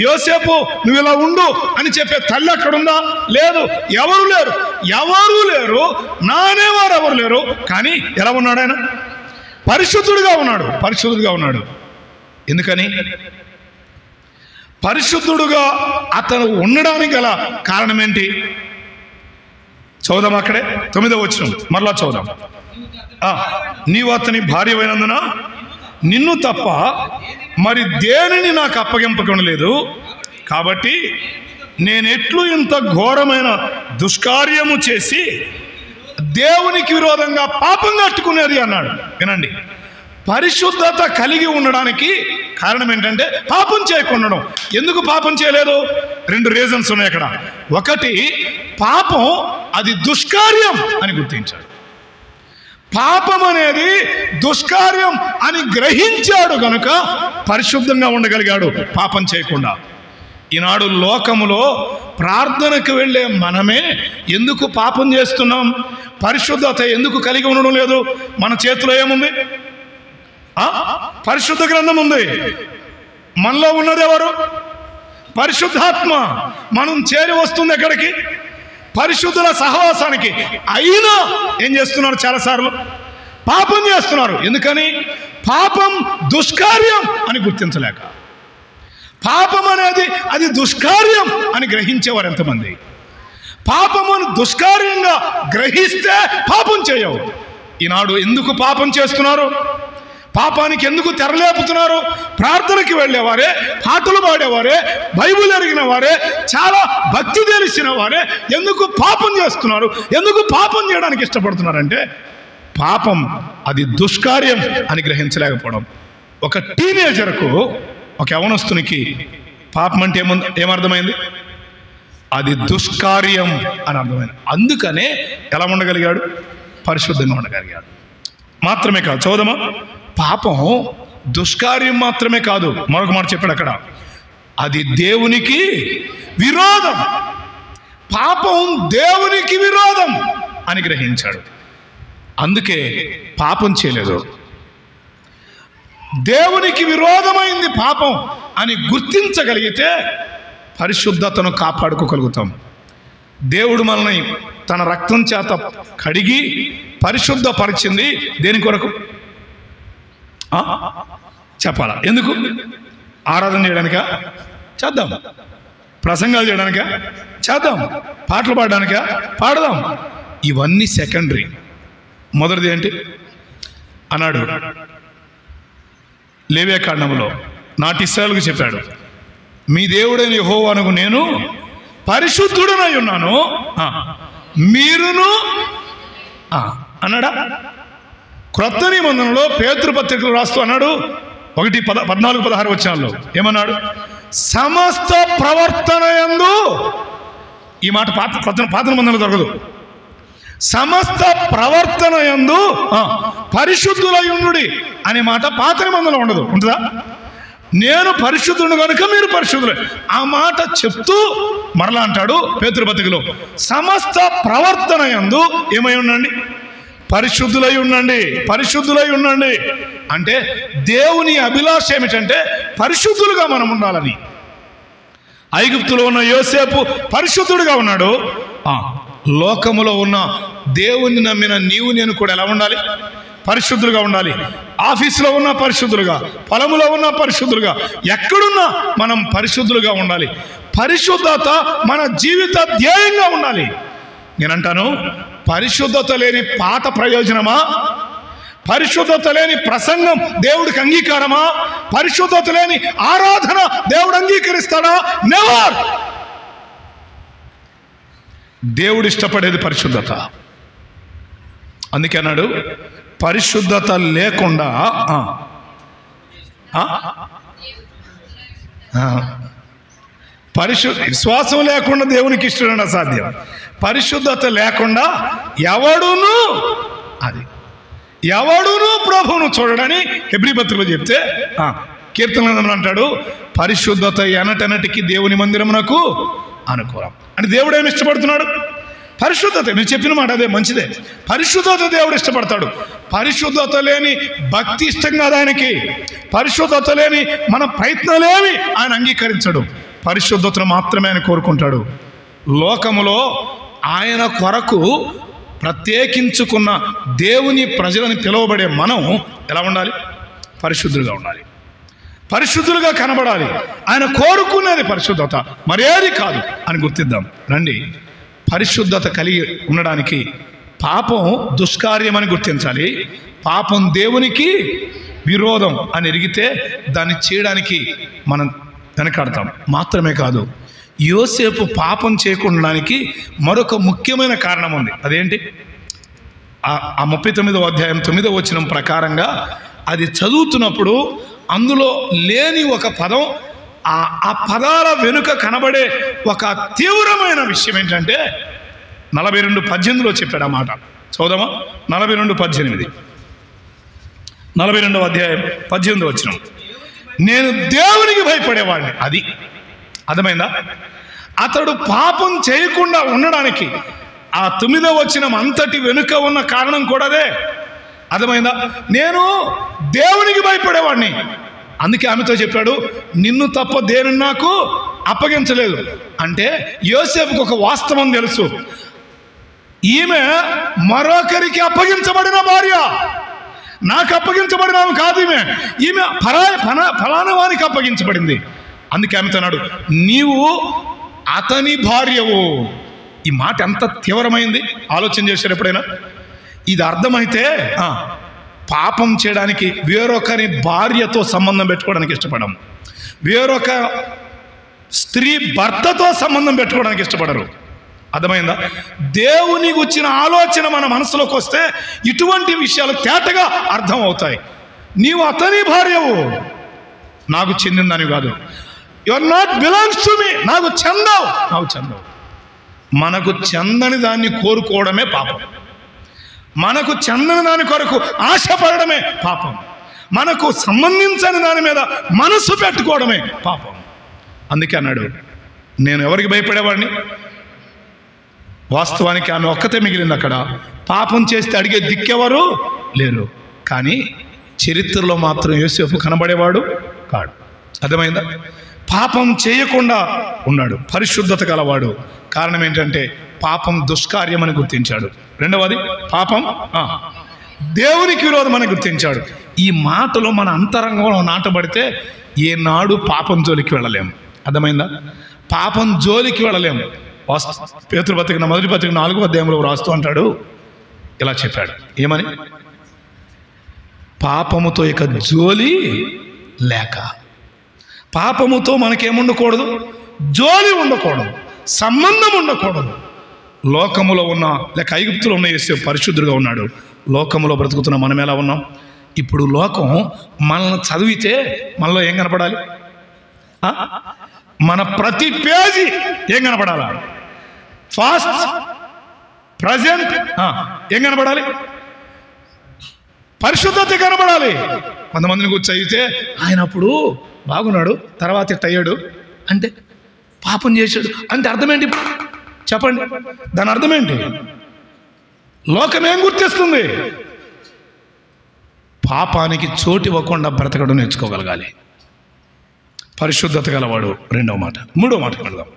Speaker 1: యోసేపు నువ్వు ఇలా ఉండు అని చెప్పే తల్లి ఎక్కడుందా? లేదు. ఎవరు లేరు. ఎవరు లేరు. నానేవారు ఎవరు లేరు. కానీ ఎలా ఉన్నాడు ఆయన? పరిశుద్ధుడుగా ఉన్నాడు. పరిశుద్ధుడుగా ఉన్నాడు. ఎందుకని? పరిశుద్ధుడుగా అతను ఉండడానికి గల కారణం ఏంటి? చదువుదాం. అక్కడే 9వ వచనం మరలా చదువుదాం. నీవు అతని భార్యమైనందున నిన్ను తప్ప మరి దేనిని నాకు అప్పగింపకుండా లేదు. కాబట్టి నేనెట్లు ఇంత ఘోరమైన దుష్కార్యము చేసి దేవునికి విరోధంగా పాపం కట్టుకునేది అన్నాడు. వినండి. పరిశుద్ధత కలిగి ఉండడానికి కారణం ఏంటంటే పాపం చేయకుండా. ఎందుకు పాపం చేయలేదు? 2 రీజన్స్ ఉన్నాయి అక్కడ. ఒకటి, పాపం అది దుష్కార్యం అని గుర్తించాడు. పాపం అనేది దుష్కార్యం అని గ్రహించాడు కనుక పరిశుద్ధంగా ఉండగలిగాడు పాపం చేయకుండా. ఈనాడు లోకములో ప్రార్థనకు వెళ్ళే మనమే ఎందుకు పాపం చేస్తున్నాం? పరిశుద్ధత ఎందుకు కలిగి ఉండడం లేదు? మన చేతిలో ఏముంది? పరిశుద్ధ గ్రంథం ఉంది. మనలో ఉన్నది ఎవరు? పరిశుద్ధాత్మ. మనం చేరి వస్తుంది ఎక్కడికి? పరిశుద్ధుల సహవాసానికి. అయినా ఏం చేస్తున్నారు? చాలాసార్లు పాపం చేస్తున్నారు. ఎందుకని? పాపం దుష్కార్యం అని గుర్తించలేక. పాపం అనేది అది దుష్కార్యం అని గ్రహించేవారు ఎంతమంది? పాపమును దుష్కార్యంగా గ్రహిస్తే పాపం చేయవు. ఈనాడు ఎందుకు పాపం చేస్తున్నారు? పాపానికి ఎందుకు తెరలేపుతున్నారు? ప్రార్థనకి వెళ్ళేవారే, పాటలు పాడేవారే, బైబిల్ ఎరిగిన వారే, చాలా భక్తి తెలిసిన వారే ఎందుకు పాపం చేస్తున్నారు? ఎందుకు పాపం చేయడానికి ఇష్టపడుతున్నారంటే పాపం అది దుష్కార్యం అని గ్రహించలేకపోవడం. ఒక టీనేజర్కు, ఒక యవనస్తునికి పాపం అంటే ఏమర్థమైంది? అది దుష్కార్యం అని అర్థమైంది. అందుకనే ఎలా ఉండగలిగాడు? పరిశుద్ధంగా ఉండగలిగాడు. మాత్రమే కాదు, చదువుదామా. పాపం దుష్కార్యం మాత్రమే కాదు, మరొక మాట చెప్పాడు అక్కడ, అది దేవునికి విరోధం. పాపం దేవునికి విరోధం అని గ్రహించాడు. అందుకే పాపం చేయలేదు. దేవునికి విరోధమైంది పాపం అని గుర్తించగలిగితే పరిశుద్ధతను కాపాడుకోగలుగుతాం. దేవుడు మనల్ని తన రక్తం చేత కడిగి పరిశుద్ధపరిచింది దేని కొరకు? చెప్పాలా? ఎందుకు? ఆరాధన చేయడానికా? చేద్దాం. ప్రసంగాలు చేయడానికా? చేద్దాం. పాటలు పాడడానికా? పాడదాం. ఇవన్నీ సెకండరీ. మొదటిది ఏంటి అన్నాడు లేవియాకాండంలో, నాటి ఇశ్రాయేలుకు చెప్పాడు, మీ దేవుడైన యెహోవానగు నేను పరిశుద్ధుడనై ఉన్నాను, మీరును అన్నాడా? క్రొత్త నిబంధనలో పేతురు పత్రికలు రాస్తూ అన్నాడు 1:14-16 వచనాల్లో ఏమన్నాడు? సమస్త ప్రవర్తన యందు, ఈ మాట పాత నిబంధనలో దొరకదు, సమస్త ప్రవర్తన యందు పరిశుద్ధులై ఉండుడి అనే మాట పాత నిబంధనలో ఉండదు. ఉంటుందా? నేను పరిశుద్ధుడు కనుక మీరు పరిశుద్ధులే, ఆ మాట చెప్తూ మరలా అంటాడు పేతురు పత్రికలో, సమస్త ప్రవర్తన యందు ఏమై ఉండండి? పరిశుద్ధులై ఉండండి. పరిశుద్ధులై ఉండండి అంటే దేవుని అభిలాష ఏమిటంటే పరిశుద్ధులుగా మనం ఉండాలని. ఐగుప్తులో ఉన్న యోసేపు పరిశుద్ధుడుగా ఉన్నాడు. లోకములో ఉన్న దేవుని నమ్మిన నీవు నేను కూడా ఎలా ఉండాలి? పరిశుద్ధులుగా ఉండాలి. ఆఫీసులో ఉన్న పరిశుద్ధులుగా, పొలములో ఉన్న పరిశుద్ధులుగా, ఎక్కడున్నా మనం పరిశుద్ధులుగా ఉండాలి. పరిశుద్ధత మన జీవిత ధ్యేయంగా ఉండాలి. నేనంటాను, పరిశుద్ధత లేని పాట ప్రయోజనమా? పరిశుద్ధత లేని ప్రసంగం దేవుడికి అంగీకారమా? పరిశుద్ధత లేని ఆరాధన దేవుడు అంగీకరిస్తాడా? నెవర్. దేవుడు ఇష్టపడేది పరిశుద్ధత. అందుకే అన్నాడు, పరిశుద్ధత లేకుండా విశ్వాసం లేకుండా దేవునికి ఇష్టం అసాధ్యం. పరిశుద్ధత లేకుండా ఎవడును ప్రభువును చూడడని హెబ్రీ పత్రికలో చెప్తే, కీర్తనలు అంటాడు, పరిశుద్ధత ఎనటనటికి దేవుని మందిరమునకు అనుకూలం. అంటే దేవుడు ఏమి ఇష్టపడుతున్నాడు? పరిశుద్ధత. మీరు చెప్పిన మాట అదే, మంచిదే. పరిశుద్ధత దేవుడు ఇష్టపడతాడు. పరిశుద్ధత లేని భక్తి ఇష్టం కాదు ఆయనకి. పరిశుద్ధత లేని మన ప్రయత్నాలేమి ఆయన అంగీకరించడు. పరిశుద్ధతను మాత్రమే ఆయన కోరుకుంటాడు. లోకములో ఆయన కొరకు ప్రత్యేకించుకున్న దేవుని ప్రజలని పిలువబడే మనం ఎలా ఉండాలి? పరిశుద్ధులుగా ఉండాలి. పరిశుద్ధులుగా కనబడాలి. ఆయన కోరుకునేది పరిశుద్ధత, మరేది కాదు అని గుర్తిద్దాం రండి. పరిశుద్ధత కలిగి ఉండడానికి పాపం దుష్కార్యమని గుర్తించాలి. పాపం దేవునికి విరోధం అని ఎరిగితే దాన్ని చేయడానికి మనం వెనకాడతాం. మాత్రమే కాదు, యోసేపు పాపం చేయకుండానికి మరొక ముఖ్యమైన కారణం ఉంది. అదేంటి? ఆ 39వ అధ్యాయం 9వ వచనం ప్రకారంగా అది చదువుతున్నప్పుడు అందులో లేని ఒక పదం, ఆ పదాల వెనుక కనబడే ఒక తీవ్రమైన విషయం ఏంటంటే 42:18లో చెప్పాడు ఆ మాట. చదువుదామా? 42:18, 42వ అధ్యాయం 18వ వచనం. నేను దేవునికి భయపడేవాడిని. అది అర్థమైందా? అతడు పాపం చేయకుండా ఉండడానికి ఆ 9వ వచనం అంతటి వెనుక ఉన్న కారణం కూడా అదే. అర్థమైందా? నేను దేవునికి భయపడేవాడిని. అందుకే ఆమెతో చెప్పాడు, నిన్ను తప్ప దేనిని నాకు అప్పగించలేదు. అంటే యోసేపుకు ఒక వాస్తవం తెలుసు, ఈమె మరొకరికి అప్పగించబడిన భార్య, నాకు అప్పగించబడిన ఆమె కాదు. ఈమె ఫలానా వానికి అప్పగించబడింది. అందుకే ఆమెతో అన్నాడు, నీవు అతని భార్యవు. ఈ మాట ఎంత తీవ్రమైంది ఆలోచన చేశారు ఎప్పుడైనా? ఇది అర్థమైతే పాపం చేయడానికి వేరొకరి భార్యతో సంబంధం పెట్టుకోవడానికి ఇష్టపడము. వేరొక స్త్రీ భర్తతో సంబంధం పెట్టుకోవడానికి ఇష్టపడరు. అర్థమైందా? దేవునికి వచ్చిన ఆలోచన మన మనసులోకి వస్తే ఇటువంటి విషయాలు తేటగా అర్థం అవుతాయి. నీవు అతని భార్యవు, నాకు చెందిందని కాదు. You are not belongs to me. నాకు చెందవు. మనకు చెందని దాన్ని కోరుకోవడమే పాపం. మనకు చెందని దాని కొరకు ఆశపడడమే పాపం. మనకు సంబంధించని దాని మీద మనసు పెట్టుకోవడమే పాపం. అందుకే అన్నాడు, నేను ఎవరికి భయపడేవాడిని? వాస్తవానికి ఆమె ఒక్కతే మిగిలింది అక్కడ. పాపం చేస్తే అడిగే దిక్కెవరు లేరు. కానీ చరిత్రలో మాత్రం యోసేపు కనబడేవాడు కాడు. అర్థమైందా? పాపం చేయకుండా ఉన్నాడు, పరిశుద్ధత గలవాడు. కారణం ఏంటంటే పాపం దుష్కార్యమని గుర్తించాడు. రెండవది, పాపం దేవునికి విరోధమని గుర్తించాడు. ఈ మాటలో మన అంతరంగంలో నాటబడితే ఏనాడు పాపం జోలికి వెళ్ళలేము. అర్థమైందా? పాపం జోలికి వెళ్ళలేము. పేతురు పత్రిక మొదటి పత్రిక 4వ అధ్యాయంలో రాస్తూ అంటాడు, ఇలా చెప్పాడు, ఏమని? పాపముతో ఇక జోలి లేక. పాపముతో మనకేముండకూడదు? జోలి ఉండకూడదు, సంబంధం ఉండకూడదు. లోకములో ఉన్న లేక ఐగుప్తులో ఉన్న యేసు పరిశుద్ధుడుగా ఉన్నాడు. లోకములో బ్రతుకుతున్న మనం ఎలా ఉన్నాం? ఇప్పుడు లోకం మనల్ని చదివితే మనలో ఏం కనపడాలి? మన ప్రతి పేజీ ఏం కనపడాలా? ఫాస్ట్, ప్రజెంట్ ఏం కనపడాలి? పరిశుద్ధత కనపడాలి. కొంతమందిని కూర్చొని చదివితే ఆయన అప్పుడు బాగున్నాడు, తర్వాత ఇట్ట అయ్యాడు అంటే పాపం చేశాడు అంటే అర్థం ఏంటి? చెప్పండి, దాని అర్థం ఏంటి? లోకం ఏం గుర్తిస్తుంది? పాపానికి చోటు ఇవ్వకుండా బ్రతకడం నేర్చుకోగలగాలి. పరిశుద్ధత గలవాడు రెండవ మాట. మూడవ మాట వెళ్దాం.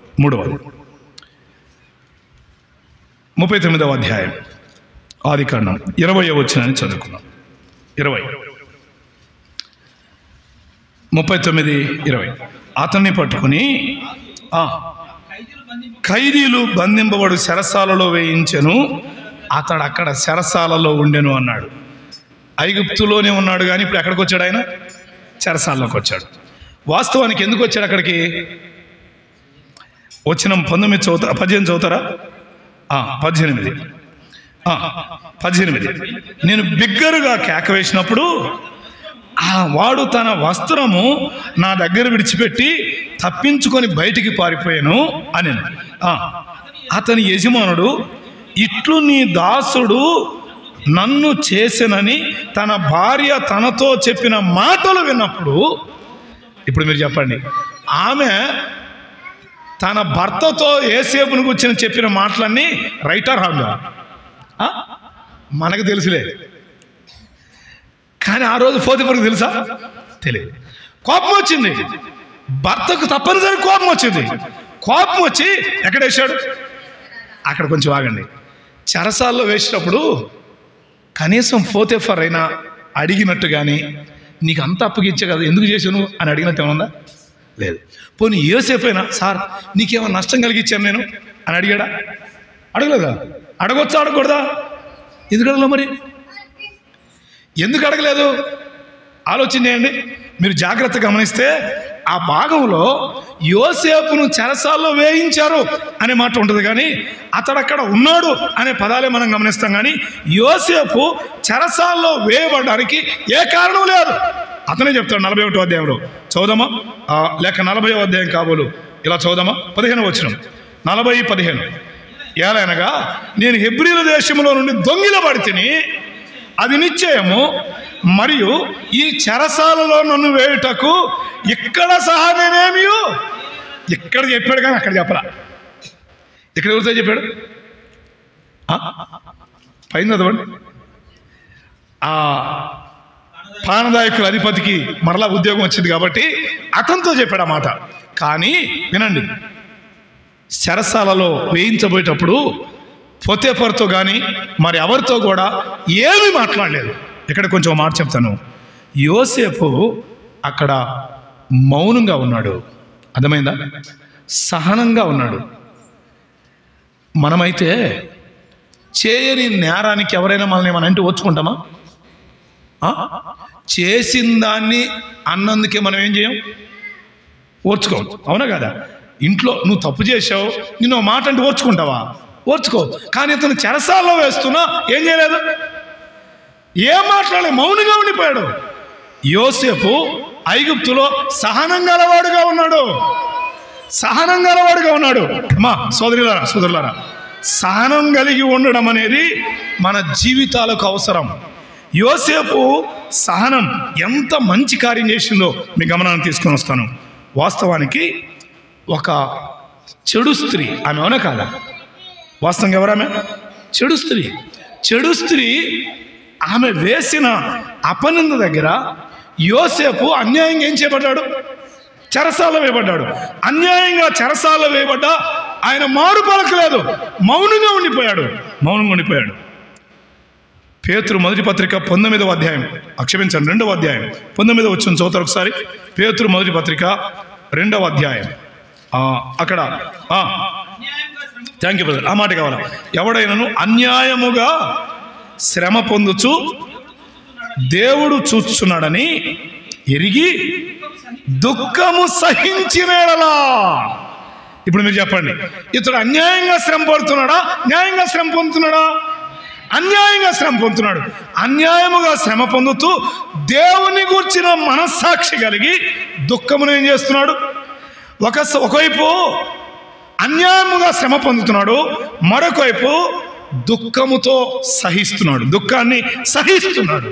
Speaker 1: 39వ అధ్యాయం ఆదికాండం 20వ వచనాన్ని చదువుకుందాం. 39:20. అతన్ని పట్టుకుని ఖైదీలు బంధింపబడు చెరసాలలో వేయించెను, అతడు అక్కడ చెరసాలలో ఉండెను అన్నాడు. ఐగుప్తులోనే ఉన్నాడు కానీ ఇప్పుడు ఎక్కడికి వచ్చాడు? ఆయన చెరసాలలోకి వచ్చాడు. వాస్తవానికి ఎందుకు వచ్చాడు అక్కడికి? వచ్చిన 18 చదువుతారా? 18. నేను బిగ్గరగా కేక వేసినప్పుడు వాడు తన వస్త్రము నా దగ్గర విడిచిపెట్టి తప్పించుకొని బయటికి పారిపోయాను అని. అతని యజమానుడు, ఇట్లు నీ దాసుడు నన్ను చేసెనని తన భార్య తనతో చెప్పిన మాటలు విన్నప్పుడు, ఇప్పుడు మీరు చెప్పండి, ఆమె తన భర్తతో యేసేపును గురించి చెప్పిన మాటలన్నీ రైటా రాంగా? మనకు తెలుసులే, కానీ ఆ రోజు పోతీఫరుకు తెలుసా? తెలియదు. కోపం వచ్చింది, భర్తకు తప్పనిసరి కోపం వచ్చింది. కోపం వచ్చి ఎక్కడ వేశాడు? అక్కడ కొంచెం ఆగండి. చెరసాల్లో వేసినప్పుడు కనీసం పోతీఫర్ అయినా అడిగినట్టు కానీ, నీకు అంత అప్పగించే కదా ఎందుకు చేశాను అని అడిగినట్టు ఏమన్నా? లేదు. పోనీ యోసేపు అయినా, సార్ నీకేమైనా నష్టం కలిగించాను నేను అని అడిగాడా? అడగలేదా? అడగొచ్చా అడగకూడదా? ఎందుకు అడగలే? మరి ఎందుకు అడగలేదు? ఆలోచన చేయండి. మీరు జాగ్రత్త గమనిస్తే ఆ భాగంలో యోసేపును చెరసాల్లో వేయించారు అనే మాట ఉంటుంది, కానీ అతడు అక్కడ ఉన్నాడు అనే పదాలే మనం గమనిస్తాం. కానీ యోసేపు చెరసాల్లో వేయబడడానికి ఏ కారణం లేదు. అతనే చెప్తాడు 41వ అధ్యాయంలో. చదువుదామా? లేక 40వ అధ్యాయం కాబోలు. ఇలా చదువుదామా? 15వ వచనం. 40:15. ఏలైనగా నేను హెబ్రీల దేశంలో నుండి దొంగిలబడి తిని అది నిశ్చయము, మరియు ఈ చెరసాలలో నన్ను వేయుటకు ఇక్కడ సహా నేనేమి. ఇక్కడ చెప్పాడు కానీ అక్కడ చెప్పరా. ఇక్కడ ఎవరితో చెప్పాడు? పైన చదవండి. ఆ పానదాయకుల అధిపతికి మరలా ఉద్యోగం వచ్చింది కాబట్టి అతనితో చెప్పాడు ఆ మాట. కానీ వినండి, చెరసాలలో వేయించబోయేటప్పుడు పోతీఫరుతో కానీ మరి ఎవరితో కూడా ఏమీ మాట్లాడలేదు. ఇక్కడ కొంచెం మాట చెప్తాను. యోసేపు అక్కడ మౌనంగా ఉన్నాడు. అర్థమైందా? సహనంగా ఉన్నాడు. మనమైతే చేయని నేరానికి ఎవరైనా మనల్ని మన ఇంటి ఓర్చుకుంటామా? చేసిన దాన్ని అన్నందుకే మనం ఏం చేయం? ఓర్చుకోం. అవునా కదా? ఇంట్లో నువ్వు తప్పు చేసావు, నిన్ను మాట అంటే ఓర్చుకుంటావా? ఓర్చుకో. కానీ ఇతను చెరసాల్లో వేస్తున్నా ఏం చేయలేదు, ఏం మాట్లాడలేదు, మౌనంగా ఉండిపోయాడు. యోసేపు ఐగుప్తులో సహనం గలవాడుగా ఉన్నాడు. అమ్మా సోదరులారా, సహనం కలిగి ఉండడం అనేది మన జీవితాలకు అవసరం. యోసేపు సహనం ఎంత మంచి కార్యం చేసిందో మీ గమనాన్ని తీసుకొని వస్తాను. వాస్తవానికి ఒక చెడు స్త్రీ, ఆమె అవునా కాదా? వాస్తవంగా ఎవరామె? చెడు స్త్రీ ఆమె వేసిన అపనింద దగ్గర యోసేపు అన్యాయంగా ఏం చేయబడ్డాడు? చెరసాలలో వేయబడ్డాడు. అన్యాయంగా చెరసాలలో వేయబడ్డా ఆయన మారు పలకలేదు, మౌనంగా ఉండిపోయాడు. పేతురు మొదటి పత్రిక 19వ అధ్యాయం, క్షమించండి 2వ అధ్యాయం 19వ వచనం చదువుతారు ఒకసారి. పేతురు మొదటి పత్రిక 2వ అధ్యాయం అక్కడ థ్యాంక్ యూ బ్రదర్, ఆ మాట కావాలా. ఎవడైనాను అన్యాయముగా శ్రమ పొందుచు దేవుడు చూస్తున్నాడని ఎరిగి దుఃఖము సహించినలా. ఇప్పుడు మీరు చెప్పండి, ఇతడు అన్యాయంగా శ్రమ పడుతున్నాడా, న్యాయంగా శ్రమ పొందుతున్నాడా? అన్యాయంగా శ్రమ పొందుతున్నాడు. అన్యాయముగా శ్రమ పొందుతూ దేవుని గూర్చిన మనస్సాక్షి కలిగి దుఃఖమును ఏం చేస్తున్నాడు? ఒకవైపు అన్యాయముగా శ్రమ పొందుతున్నాడు, మరొకవైపు దుఃఖముతో సహిస్తున్నాడు, దుఃఖాన్ని సహిస్తున్నాడు.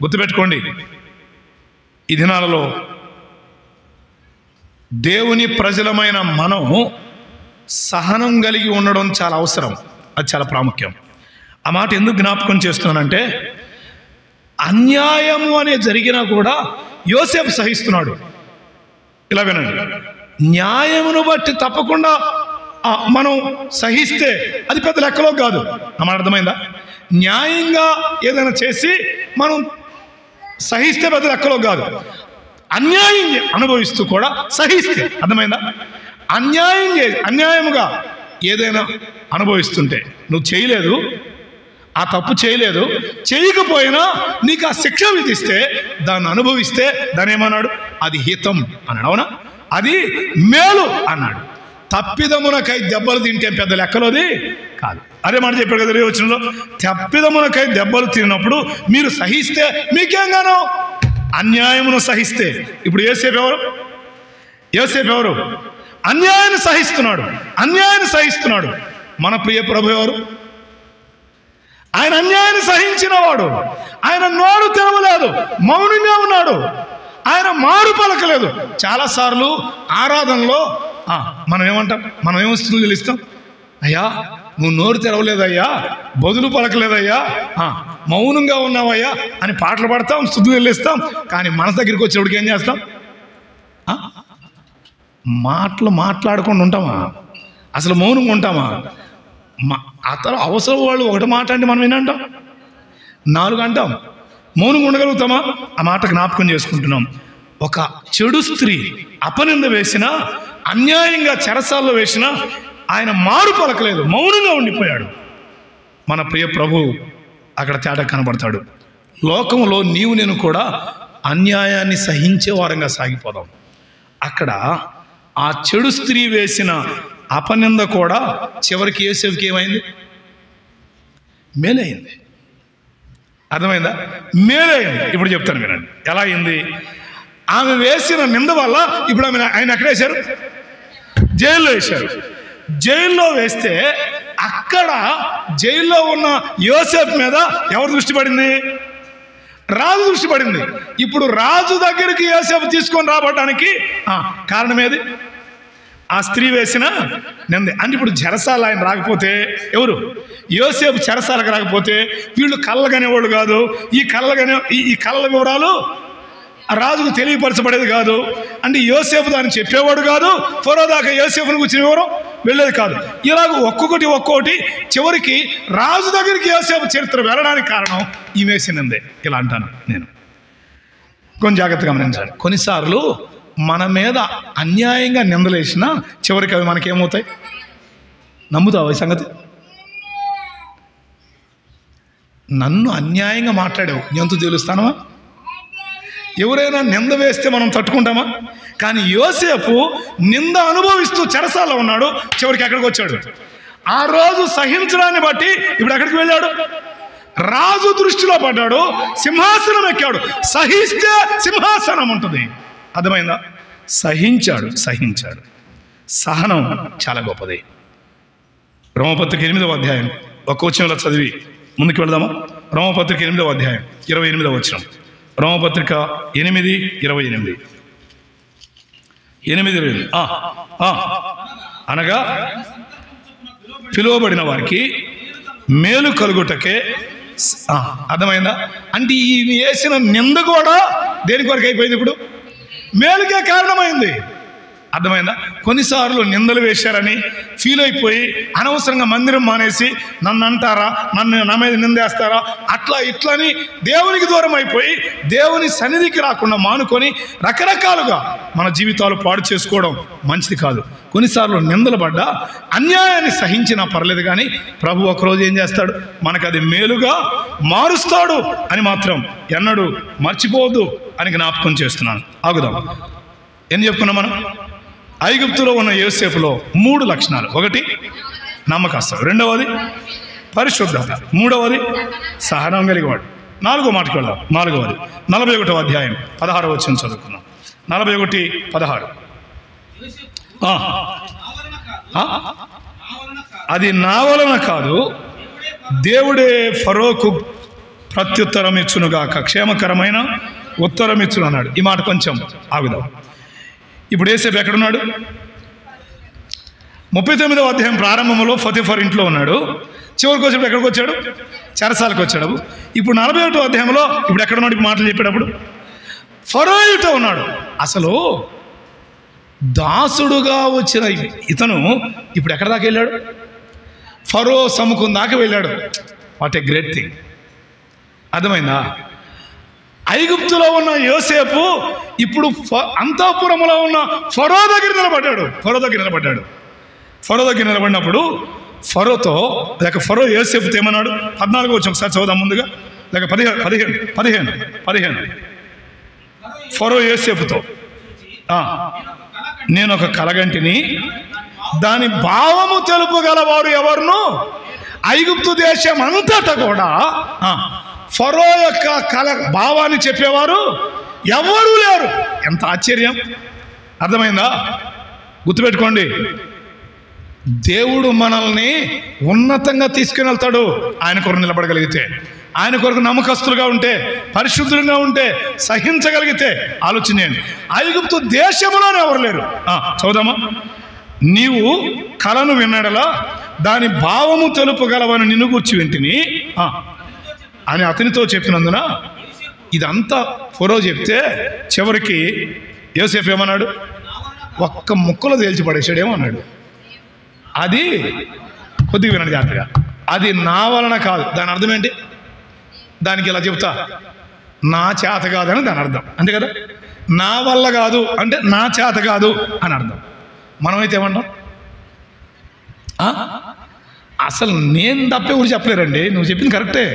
Speaker 1: గుర్తుపెట్టుకోండి, ఈ దినాలలో దేవుని ప్రజలమైన మనం సహనం కలిగి ఉండడం చాలా అవసరం, అది చాలా ప్రాముఖ్యం. ఆ మాట ఎందుకు జ్ఞాపకం చేస్తున్నానంటే, అన్యాయము అనే జరిగినా కూడా యోసేపు సహిస్తున్నాడు. ఇలా వినండి, న్యాయమును బట్టి తప్పకుండా మనం సహిస్తే అది పెద్ద లెక్కలో కాదు. అమ్మ అర్థమైందా? న్యాయంగా ఏదైనా చేసి మనం సహిస్తే పెద్ద లెక్కలో కాదు. అన్యాయం అనుభవిస్తూ కూడా సహిస్తే, అర్థమైందా? అన్యాయముగా ఏదైనా అనుభవిస్తుంటే నువ్వు చేయలేదు, ఆ తప్పు చేయలేదు, చేయకపోయినా నీకు ఆ శిక్ష విధిస్తే దాన్ని అనుభవిస్తే దాన్ని ఏమన్నాడు? అది హితం అన్నాడు. అవునా? అది మేలు అన్నాడు. తప్పిదమునకై దెబ్బలు తింటే పెద్ద లెక్కలోది కాదు. అదే మాట చెప్పాడు కదా వచనంలో, తప్పిదమునకై దెబ్బలు తిన్నప్పుడు మీరు సహిస్తే మీకేం గాను? అన్యాయమును సహిస్తే. ఇప్పుడు యోసేపు ఎవరు? అన్యాయాన్ని సహిస్తున్నాడు. మన ప్రియ ప్రభు ఎవరు? ఆయన అన్యాయాన్ని సహించిన వాడు. ఆయన నోరు తెరవలేదు, మౌనంగా ఉన్నాడు. ఆయన మారు పలకలేదు. చాలాసార్లు ఆరాధనలో మనం ఏమంటాం? మనం ఏమొస్తుందో తెలుస్తాం, అయ్యా నువ్వు నోరు తెరవలేదయ్యా, బదులు పలకలేదయ్యా, మౌనంగా ఉన్నావయ్యా అని పాటలు పాడతాం, స్తుతులు చెల్లిస్తాం. కానీ మనసు దగ్గరికి వచ్చేవాడికి ఏం చేస్తాం? మాట్లాడకుండా ఉంటామా? అసలు మౌనంగా ఉంటామా? అతను అవసరం వాళ్ళు ఒకటి మాట అంటే మనం ఏంటంటాం? 4 అంటాం. మౌనంగా ఉండగలుగుతామా? ఆ మాట జ్ఞాపకం చేసుకుంటున్నాం. ఒక చెడు స్త్రీ అపనింద వేసినా, అన్యాయంగా చెరసాల్లో వేసినా ఆయన మారు పలకలేదు, మౌనంగా ఉండిపోయాడు. మన ప్రియ ప్రభు అక్కడ తేడా కనబడతాడు. లోకంలో నీవు నేను కూడా అన్యాయాన్ని సహించే వారంగా సాగిపోదాం. అక్కడ ఆ చెడు స్త్రీ వేసిన అపనింద కూడా చివరికి యోసేపుకి ఏమైంది? మేలైంది. అర్థమైందా? మేలైంది. ఇప్పుడు చెప్తాను వినండి ఎలా అయింది. ఆమె వేసిన నింద వల్ల ఇప్పుడు ఆయన ఎక్కడ వేశారు? జైల్లో వేశారు. జైల్లో వేస్తే అక్కడ జైల్లో ఉన్న యోసేపు మీద ఎవరు దృష్టి పడింది? రాజు దృష్టి పడింది. ఇప్పుడు రాజు దగ్గరికి యోసేపు తీసుకొని రాబడడానికి కారణం ఏది? ఆ స్త్రీ వేసిన నిందే. అంటే ఇప్పుడు చెరసాల ఆయన రాకపోతే ఎవరు? యోసేపు చెరసాలకు రాకపోతే వీళ్ళు కళ్ళగనేవాళ్ళు కాదు. ఈ కళ్ళ వివరాలు రాజుకు తెలియపరచబడేది కాదు. అంటే యోసేపు దాన్ని చెప్పేవాడు కాదు. ఫరో దాకా యోసేపును కూర్చుని వివరం వెళ్ళేది కాదు. ఇలాగ ఒక్కొక్కటి చివరికి రాజు దగ్గరికి యోసేపు చరిత్ర వెళ్ళడానికి కారణం ఈ వేసినందే. ఇలా అంటాను నేను. కొంచెం జాగ్రత్తగా గమనించాలి. కొన్నిసార్లు మన మీద అన్యాయంగా నిందలేసినా చివరికి అవి మనకేమవుతాయి? నమ్ముతావు ఈ సంగతి? నన్ను అన్యాయంగా మాట్లాడావు, ఎంతో తెలుస్తానమా? ఎవరైనా నింద వేస్తే మనం తట్టుకుంటామా? కానీ యోసేపు నింద అనుభవిస్తూ చెరసాల్లో ఉన్నాడు. చివరికి ఎక్కడికి వచ్చాడు? ఆ రోజు సహించడాన్ని బట్టి ఇప్పుడు ఎక్కడికి వెళ్ళాడు? రాజు దృష్టిలో పడ్డాడు, సింహాసనం ఎక్కాడు. సహిస్తే సింహాసనం ఉంటుంది. అర్థమైందా? సహించాడు. సహనం చాలా గొప్పది. రోమపత్రిక 8వ అధ్యాయం 1వ వచనంలో చదివి ముందుకు వెళదామా? రోమపత్రిక 8వ అధ్యాయం 28వ వచనం. రోమపత్రిక 8:28. అనగా పిలువబడిన వారికి మేలు కలుగుటకే. అర్థమైందా? అంటే ఈ వేసిన నింద కూడా దేనికి వరకు అయిపోయింది? ఇప్పుడు మేలుకే కారణమైంది. అర్థమైందా? కొన్నిసార్లు నిందలు వేశారని ఫీల్ అయిపోయి అనవసరంగా మందిరం మానేసి నన్ను అంటారా, నా మీద నిందేస్తారా, అట్లా ఇట్లని దేవునికి దూరం అయిపోయి దేవుని సన్నిధికి రాకుండా మానుకొని రకరకాలుగా మన జీవితాలు పాడు చేసుకోవడం మంచిది కాదు. కొన్నిసార్లు నిందలు పడ్డా అన్యాయాన్ని సహించినా పర్లేదు, కానీ ప్రభు ఒకరోజు ఏం చేస్తాడు, మనకు అది మేలుగా మారుస్తాడు అని మాత్రం ఎన్నడూ మర్చిపోవద్దు అని జ్ఞాపకం చేస్తున్నాను. ఆగుదాం. ఏం చెప్పుకున్నాం మనం? ఐగుప్తులో ఉన్న యోసేపులో 3 లక్షణాలు. 1 నమ్మకస్తుడు, 2వది పరిశుద్ధత, 3వది సహనం కలిగేవాడు. 4వ మాటకు వెళ్దాం. 4వది 41వ అధ్యాయం 16వ వచనం చదువుకున్నాం. 41:16. అది నా వలన కాదు, దేవుడే ఫరోకు ప్రత్యుత్తరం ఇచ్చునుగాక, క్షేమకరమైన ఉత్తరం ఇచ్చును అన్నాడు. ఈ మాట కొంచెం ఆగుదాం. ఇప్పుడు యోసేపు ఎక్కడున్నాడు? 39వ అధ్యాయం ప్రారంభంలో ఫతిఫర్ ఇంట్లో ఉన్నాడు. చివరికి వచ్చేప్పుడు ఎక్కడికి వచ్చాడు? చెరసాలకు వచ్చాడు. ఇప్పుడు 41వ అధ్యాయంలో ఇప్పుడు ఎక్కడున్నాడు? ఇప్పుడు మాటలు చెప్పేటప్పుడు ఫరో ఇంట ఉన్నాడు. అసలు దాసుడుగా వచ్చిన ఇతను ఇప్పుడు ఎక్కడ దాకా వెళ్ళాడు? ఫరో సముఖం దాకా వెళ్ళాడు. What a great thing. అర్థమైందా? ఐగుప్తులో ఉన్న యోసేపు ఇప్పుడు అంతఃపురంలో ఉన్న ఫరో దగ్గర నిలబడ్డాడు. ఫరో దగ్గర నిలబడినప్పుడు ఫరోతో లేక ఫరో యోసేపుతో ఏమన్నాడు? 14 వచ్చి ఒకసారి చదువుదాం ముందుగా, లేక 15. ఫరో యోసేపుతో, నేను ఒక కలగంటిని, దాని భావము తెలుపగలవారు ఎవరును ఐగుప్తు దేశం అంతటా కూడా ఫరో యొక్క భావాన్ని చెప్పేవారు ఎవరూ లేరు. ఎంత ఆశ్చర్యం! అర్థమైందా? గుర్తుపెట్టుకోండి, దేవుడు మనల్ని ఉన్నతంగా తీసుకుని వెళ్తాడు ఆయన కొరకు నిలబడగలిగితే, ఆయన కొరకు నమ్మకస్తులుగా ఉంటే, పరిశుద్ధంగా ఉంటే, సహించగలిగితే. ఆలోచించండి, ఐగుప్తు దేశంలోనే ఎవరు లేరు. చదువుదామా. నీవు కలను విన్నడలా దాని భావము తెలుపగలవని నిన్ను గూర్చి వింటిని అని అతనితో చెప్పినందున ఇదంతా ఫరో చెప్తే చివరికి యోసేపు ఏమన్నాడు? ఒక్క ముక్కలో తేల్చి పడేసాడు. ఏమన్నాడు? అది కొద్దిగా వినండి జాగ్రత్తగా. అది నా వలన కాదు. దాని అర్థం ఏంటి? దానికి ఇలా చెప్తా, నా చేత కాదని దాని అర్థం. అంతే కదా? నా వల్ల కాదు అంటే నా చేత కాదు అని అర్థం. మనమైతే ఏమంటాం? అసలు నేను తప్పే ఊరు చెప్పలేరండి. నువ్వు చెప్పింది కరెక్టే,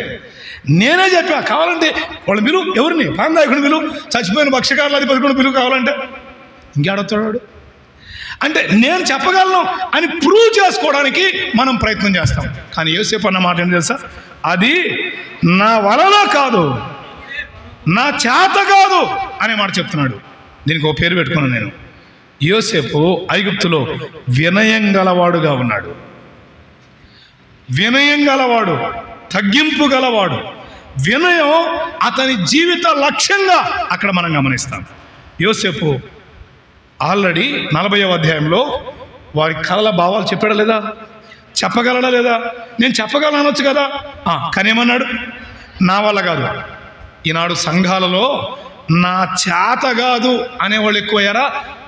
Speaker 1: నేనే చెప్పా. కావాలంటే వాళ్ళు పిలువు, ఎవరిని? పాందాయకుడిని పిలువు, చచ్చిపోయిన భక్ష్యకారులు అది 11 పిలువు కావాలంటే. ఇంకేడొస్తాడు? అంటే నేను చెప్పగలను అని ప్రూవ్ చేసుకోవడానికి మనం ప్రయత్నం చేస్తాం. కానీ యోసేపు అన్న మాట ఏంటి తెలుసా? అది నా వలన కాదు, నా చేత కాదు అనే మాట చెప్తున్నాడు. దీనికి ఒక పేరు పెట్టుకున్నాను నేను. యోసేపు ఐగుప్తులో వినయం గలవాడుగా ఉన్నాడు. వినయం గలవాడు, తగ్గింపు గలవాడు. వినయం అతని జీవిత లక్ష్యంగా అక్కడ మనం గమనిస్తాం. యోసేపు ఆల్రెడీ 40వ అధ్యాయంలో వారి కళల భావాలు చెప్పాడా లేదా? చెప్పగలడా లేదా? నేను చెప్పగలను అనొచ్చు కదా. కానీ ఏమన్నాడు? నా వల్ల కాదు. ఈనాడు సంఘాలలో నా చేత కాదు అనేవాళ్ళు ఎక్కువయ్యారా?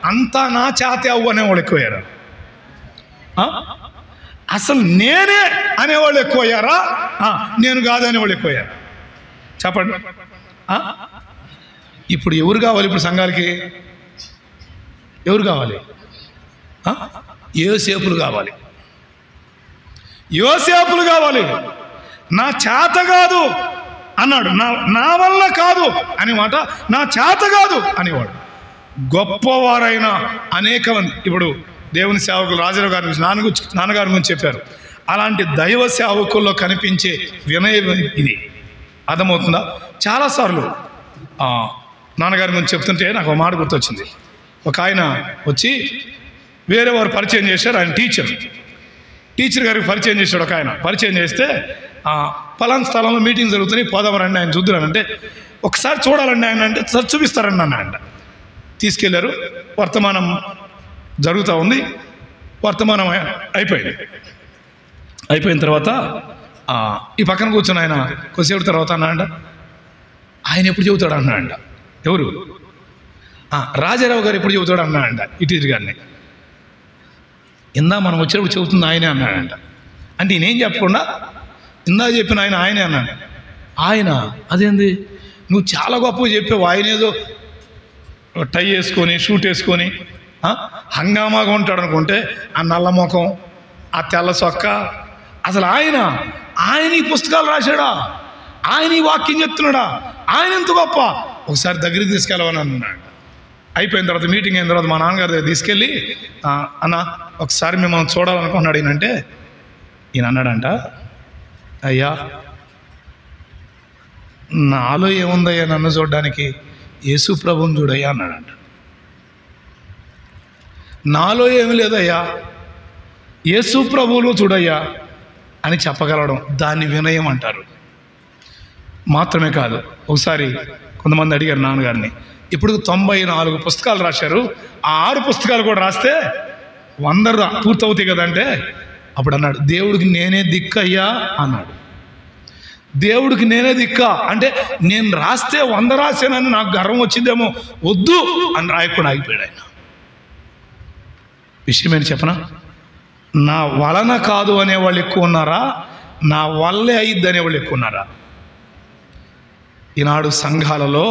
Speaker 1: అంతా నా చేతే అవ్వు అనేవాళ్ళు ఎక్కువయ్యారా? అసలు నేనే అనేవాళ్ళు ఎక్కువయ్యారా? నేను కాదు అనేవాళ్ళు ఎక్కువయ్యారా? చెప్పండి. ఇప్పుడు ఎవరు కావాలి? ఇప్పుడు సంఘాలకి ఎవరు కావాలి? యోసేపులు కావాలి. యోసేపులు కావాలి. నా చేత కాదు అన్నాడు. నా వల్ల కాదు అనే మాట, నా చేత కాదు అనేవాడు. గొప్పవారైన అనేక మంది, ఇప్పుడు దేవుని సేవకులు రాజారావు గారి గురించి, నాన్నగారి గురించి చెప్పారు. అలాంటి దైవ సేవకుల్లో కనిపించే వినయం ఇది. అర్థమవుతుందా? చాలాసార్లు నాన్నగారి గురించి చెప్తుంటే నాకు ఒక మాట గుర్తొచ్చింది. ఒక ఆయన వచ్చి వేరే వారు పరిచయం చేశారు. ఆయన టీచర్ గారికి పరిచయం చేశాడు. ఒక ఆయన పరిచయం చేస్తే పలానా స్థలంలో మీటింగ్ జరుగుతున్నాయి, పోదామరండి, ఆయన చూద్దురానంటే, ఒకసారి చూడాలండి ఆయన అంటే, సార్ చూపిస్తారండి అన్న. తీసుకెళ్లారు. వర్తమానం జరుగుతూ ఉంది. వర్తమానం అయిపోయిన తర్వాత ఈ పక్కన కూర్చొని ఆయన కొద్దిసేపు తర్వాత అన్నాడంట, ఆయన ఎప్పుడు చెబుతాడు అన్నాడంట. ఎవరు? రాజారావు గారు ఎప్పుడు చెబుతాడు అన్నాడంట ఇటు గారిని. ఇందా మనం వచ్చేటప్పుడు చెబుతుంది ఆయనే అన్నాడంట. అంటే నేనేం చెప్పకుండా ఇందా చెప్పిన ఆయనే అన్నాడు. ఆయన అదేంది నువ్వు చాలా గొప్పగా చెప్పావు, ఆయన ఏదో టై వేసుకొని షూట్ వేసుకొని హంగామాగా ఉంటాడు అనుకుంటే ఆ నల్ల ముఖం, ఆ తెల్ల సొక్క, అసలు ఆయన ఈ పుస్తకాలు రాశాడా, ఆయన ఈ వాక్యం చెప్తున్నాడా, ఆయన ఎంత గొప్ప, ఒకసారి దగ్గరికి తీసుకెళ్ళవని అన్నాడు. అయిపోయిన తర్వాత మీటింగ్ అయిన తర్వాత మా నాన్నగారి దగ్గర తీసుకెళ్ళి అన్న ఒకసారి మిమ్మల్ని చూడాలనుకున్నాడు. ఈయన అన్నాడంట, అయ్యా నాలో ఏముందయ్యా నన్ను చూడడానికి, యేసు ప్రభువుని చూడయ్యా అన్నాడంట. నాలో ఏమి లేదయ్యా, యేసు ప్రభువులో చూడయ్యా అని చెప్పగలడం దాన్ని వినయం అంటారు. మాత్రమే కాదు, ఒకసారి కొంతమంది అడిగారు నాన్నగారిని, ఇప్పుడు 94 పుస్తకాలు రాశారు, ఆ 6 పుస్తకాలు కూడా రాస్తే 100 పూర్తవుతాయి కదంటే అప్పుడు అన్నాడు, దేవుడికి నేనే దిక్కయ్యా అన్నాడు. దేవుడికి నేనే దిక్క అంటే నేను రాస్తే 100 రాశానని నాకు గర్వం వచ్చిందేమో, వద్దు అని రాయకుండా ఆగిపోయాడు ఆయన. విషయం ఏంటి చెప్పనా, నా వలన కాదు అనేవాళ్ళు ఎక్కువ ఉన్నారా, నా వల్లే అయ్యిద్ది అనేవాళ్ళు ఎక్కువ ఉన్నారా? ఈనాడు సంఘాలలో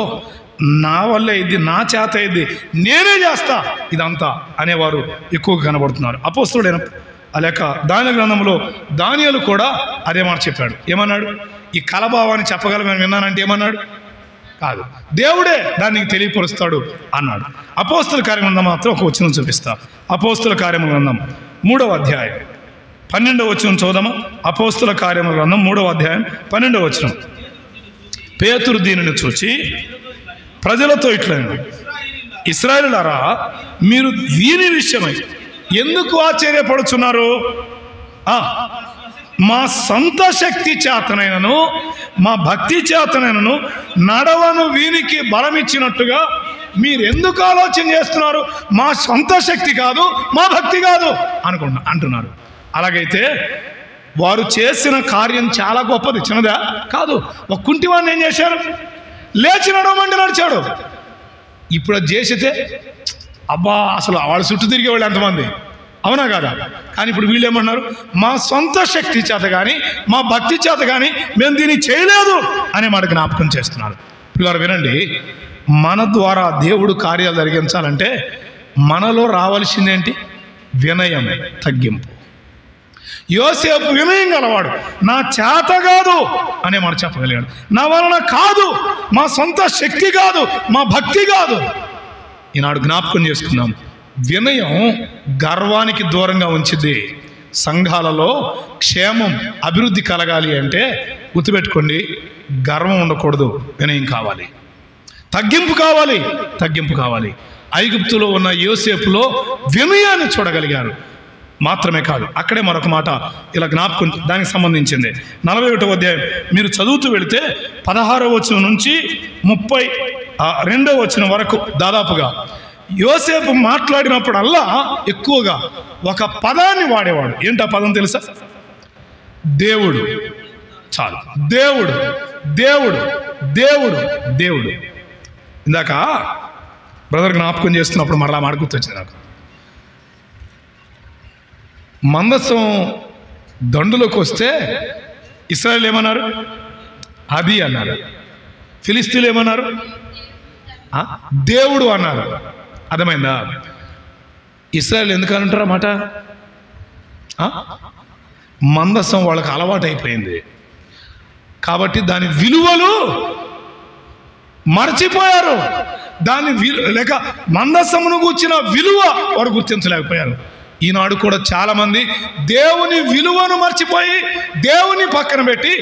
Speaker 1: నా వల్లే అయ్యిద్ది, నా చేత అయ్యిద్ది, నేనే చేస్తా ఇదంతా అనేవారు ఎక్కువగా కనబడుతున్నారు. అపోస్తలుడైన లేక దానియేలు గ్రంథంలో దానియేలు కూడా అదే మాట చెప్పాడు. ఏమన్నాడు, ఈ కలభావాన్ని చెప్పగలమని విన్నానంటే ఏమన్నాడు, కాదు దేవుడే దాన్ని తెలియపరుస్తాడు అన్నాడు. అపోస్తల కార్యగ్రంథం మాత్రం ఒక వచనం చూపిస్తా. అపోస్తల కార్యముల గ్రంథం 3వ అధ్యాయం 12వ వచనం చూద్దామా. అపోస్తల కార్యముల గ్రంథం 3వ అధ్యాయం 12వ వచనం. పేతురు దీనిని చూచి ప్రజలతో ఇట్లనెను, ఇశ్రాయేలులారా మీరు దీని విషయమై ఎందుకు ఆశ్చర్యపడుచున్నారు? మా సొంత శక్తి చేతనైనను మా భక్తి చేతనైనను నడవను వీనికి బలమిచ్చినట్టుగా మీరు ఎందుకు ఆలోచన చేస్తున్నారు? మా సొంత శక్తి కాదు, మా భక్తి కాదు అంటున్నారు. అలాగైతే వారు చేసిన కార్యం చాలా గొప్పది, చిన్నదా కాదు. ఒక కుంటివాడిని ఏం చేశారు, లేచి నడవమంటే నడిచాడు. ఇప్పుడు అది చేసితే అబ్బా అసలు వాళ్ళు చుట్టూ తిరిగేవాళ్ళు ఎంతమంది, అవునా కాదా? కానీ ఇప్పుడు వీళ్ళు ఏమన్నారు, మా సొంత శక్తి చేత కానీ మా భక్తి చేత కానీ మేము దీన్ని చేయలేదు అనే మాట జ్ఞాపకం చేస్తున్నారు. పిల్లలు వినండి, మన ద్వారా దేవుడు కార్యాలు జరిగించాలంటే మనలో రావాల్సిందేంటి? వినయం, తగ్గింపు. యోసేపు వినయం గలవాడు, నా చేత కాదు అనే మాట చెప్పగలిగాడు. నా వలన కాదు, మా సొంత శక్తి కాదు, మా భక్తి కాదు. ఈనాడు జ్ఞాపకం చేసుకున్నాం, వినయం గర్వానికి దూరంగా ఉంచిద్ది. సంఘాలలో క్షేమం అభివృద్ధి కలగాలి అంటే గుర్తుపెట్టుకోండి, గర్వం ఉండకూడదు, వినయం కావాలి, తగ్గింపు కావాలి, తగ్గింపు కావాలి. ఐగుప్తులో ఉన్న యోసేపులో వినయాన్ని చూడగలిగారు. మాత్రమే కాదు, అక్కడే మరొక మాట ఇలా జ్ఞాపకం దానికి సంబంధించింది. 41వ అధ్యాయం మీరు చదువుతూ వెళితే 16వ వచనం నుంచి 32వ వచనం వరకు దాదాపుగా యోసేపు మాట్లాడినప్పుడల్లా ఎక్కువగా ఒక పదాన్ని వాడేవాడు. ఏంటా పదం తెలుసా? దేవుడు. చాలు, దేవుడు దేవుడు దేవుడు దేవుడు. ఇందాక బ్రదర్ జ్ఞాపకం చేస్తున్నప్పుడు మరలా మాట గుర్తొచ్చింది నాకు. మందసం దండులోకి వస్తే ఇశ్రాయేలు ఏమన్నారు? అది అన్నారు. ఫిలిస్తీన్లు ఏమన్నారు? దేవుడు అన్నారు. అర్థమైందా? ఇశ్రాయేలు ఎందుకనంటారా మాట? మందసం వాళ్ళకి అలవాటు అయిపోయింది కాబట్టి దాని విలువలు మర్చిపోయారు. దాని లేక మందసమును కూర్చిన విలువ వారు గుర్తించలేకపోయారు. ఈనాడు కూడా చాలా మంది దేవుని విలువను మర్చిపోయి దేవుని పక్కన పెట్టి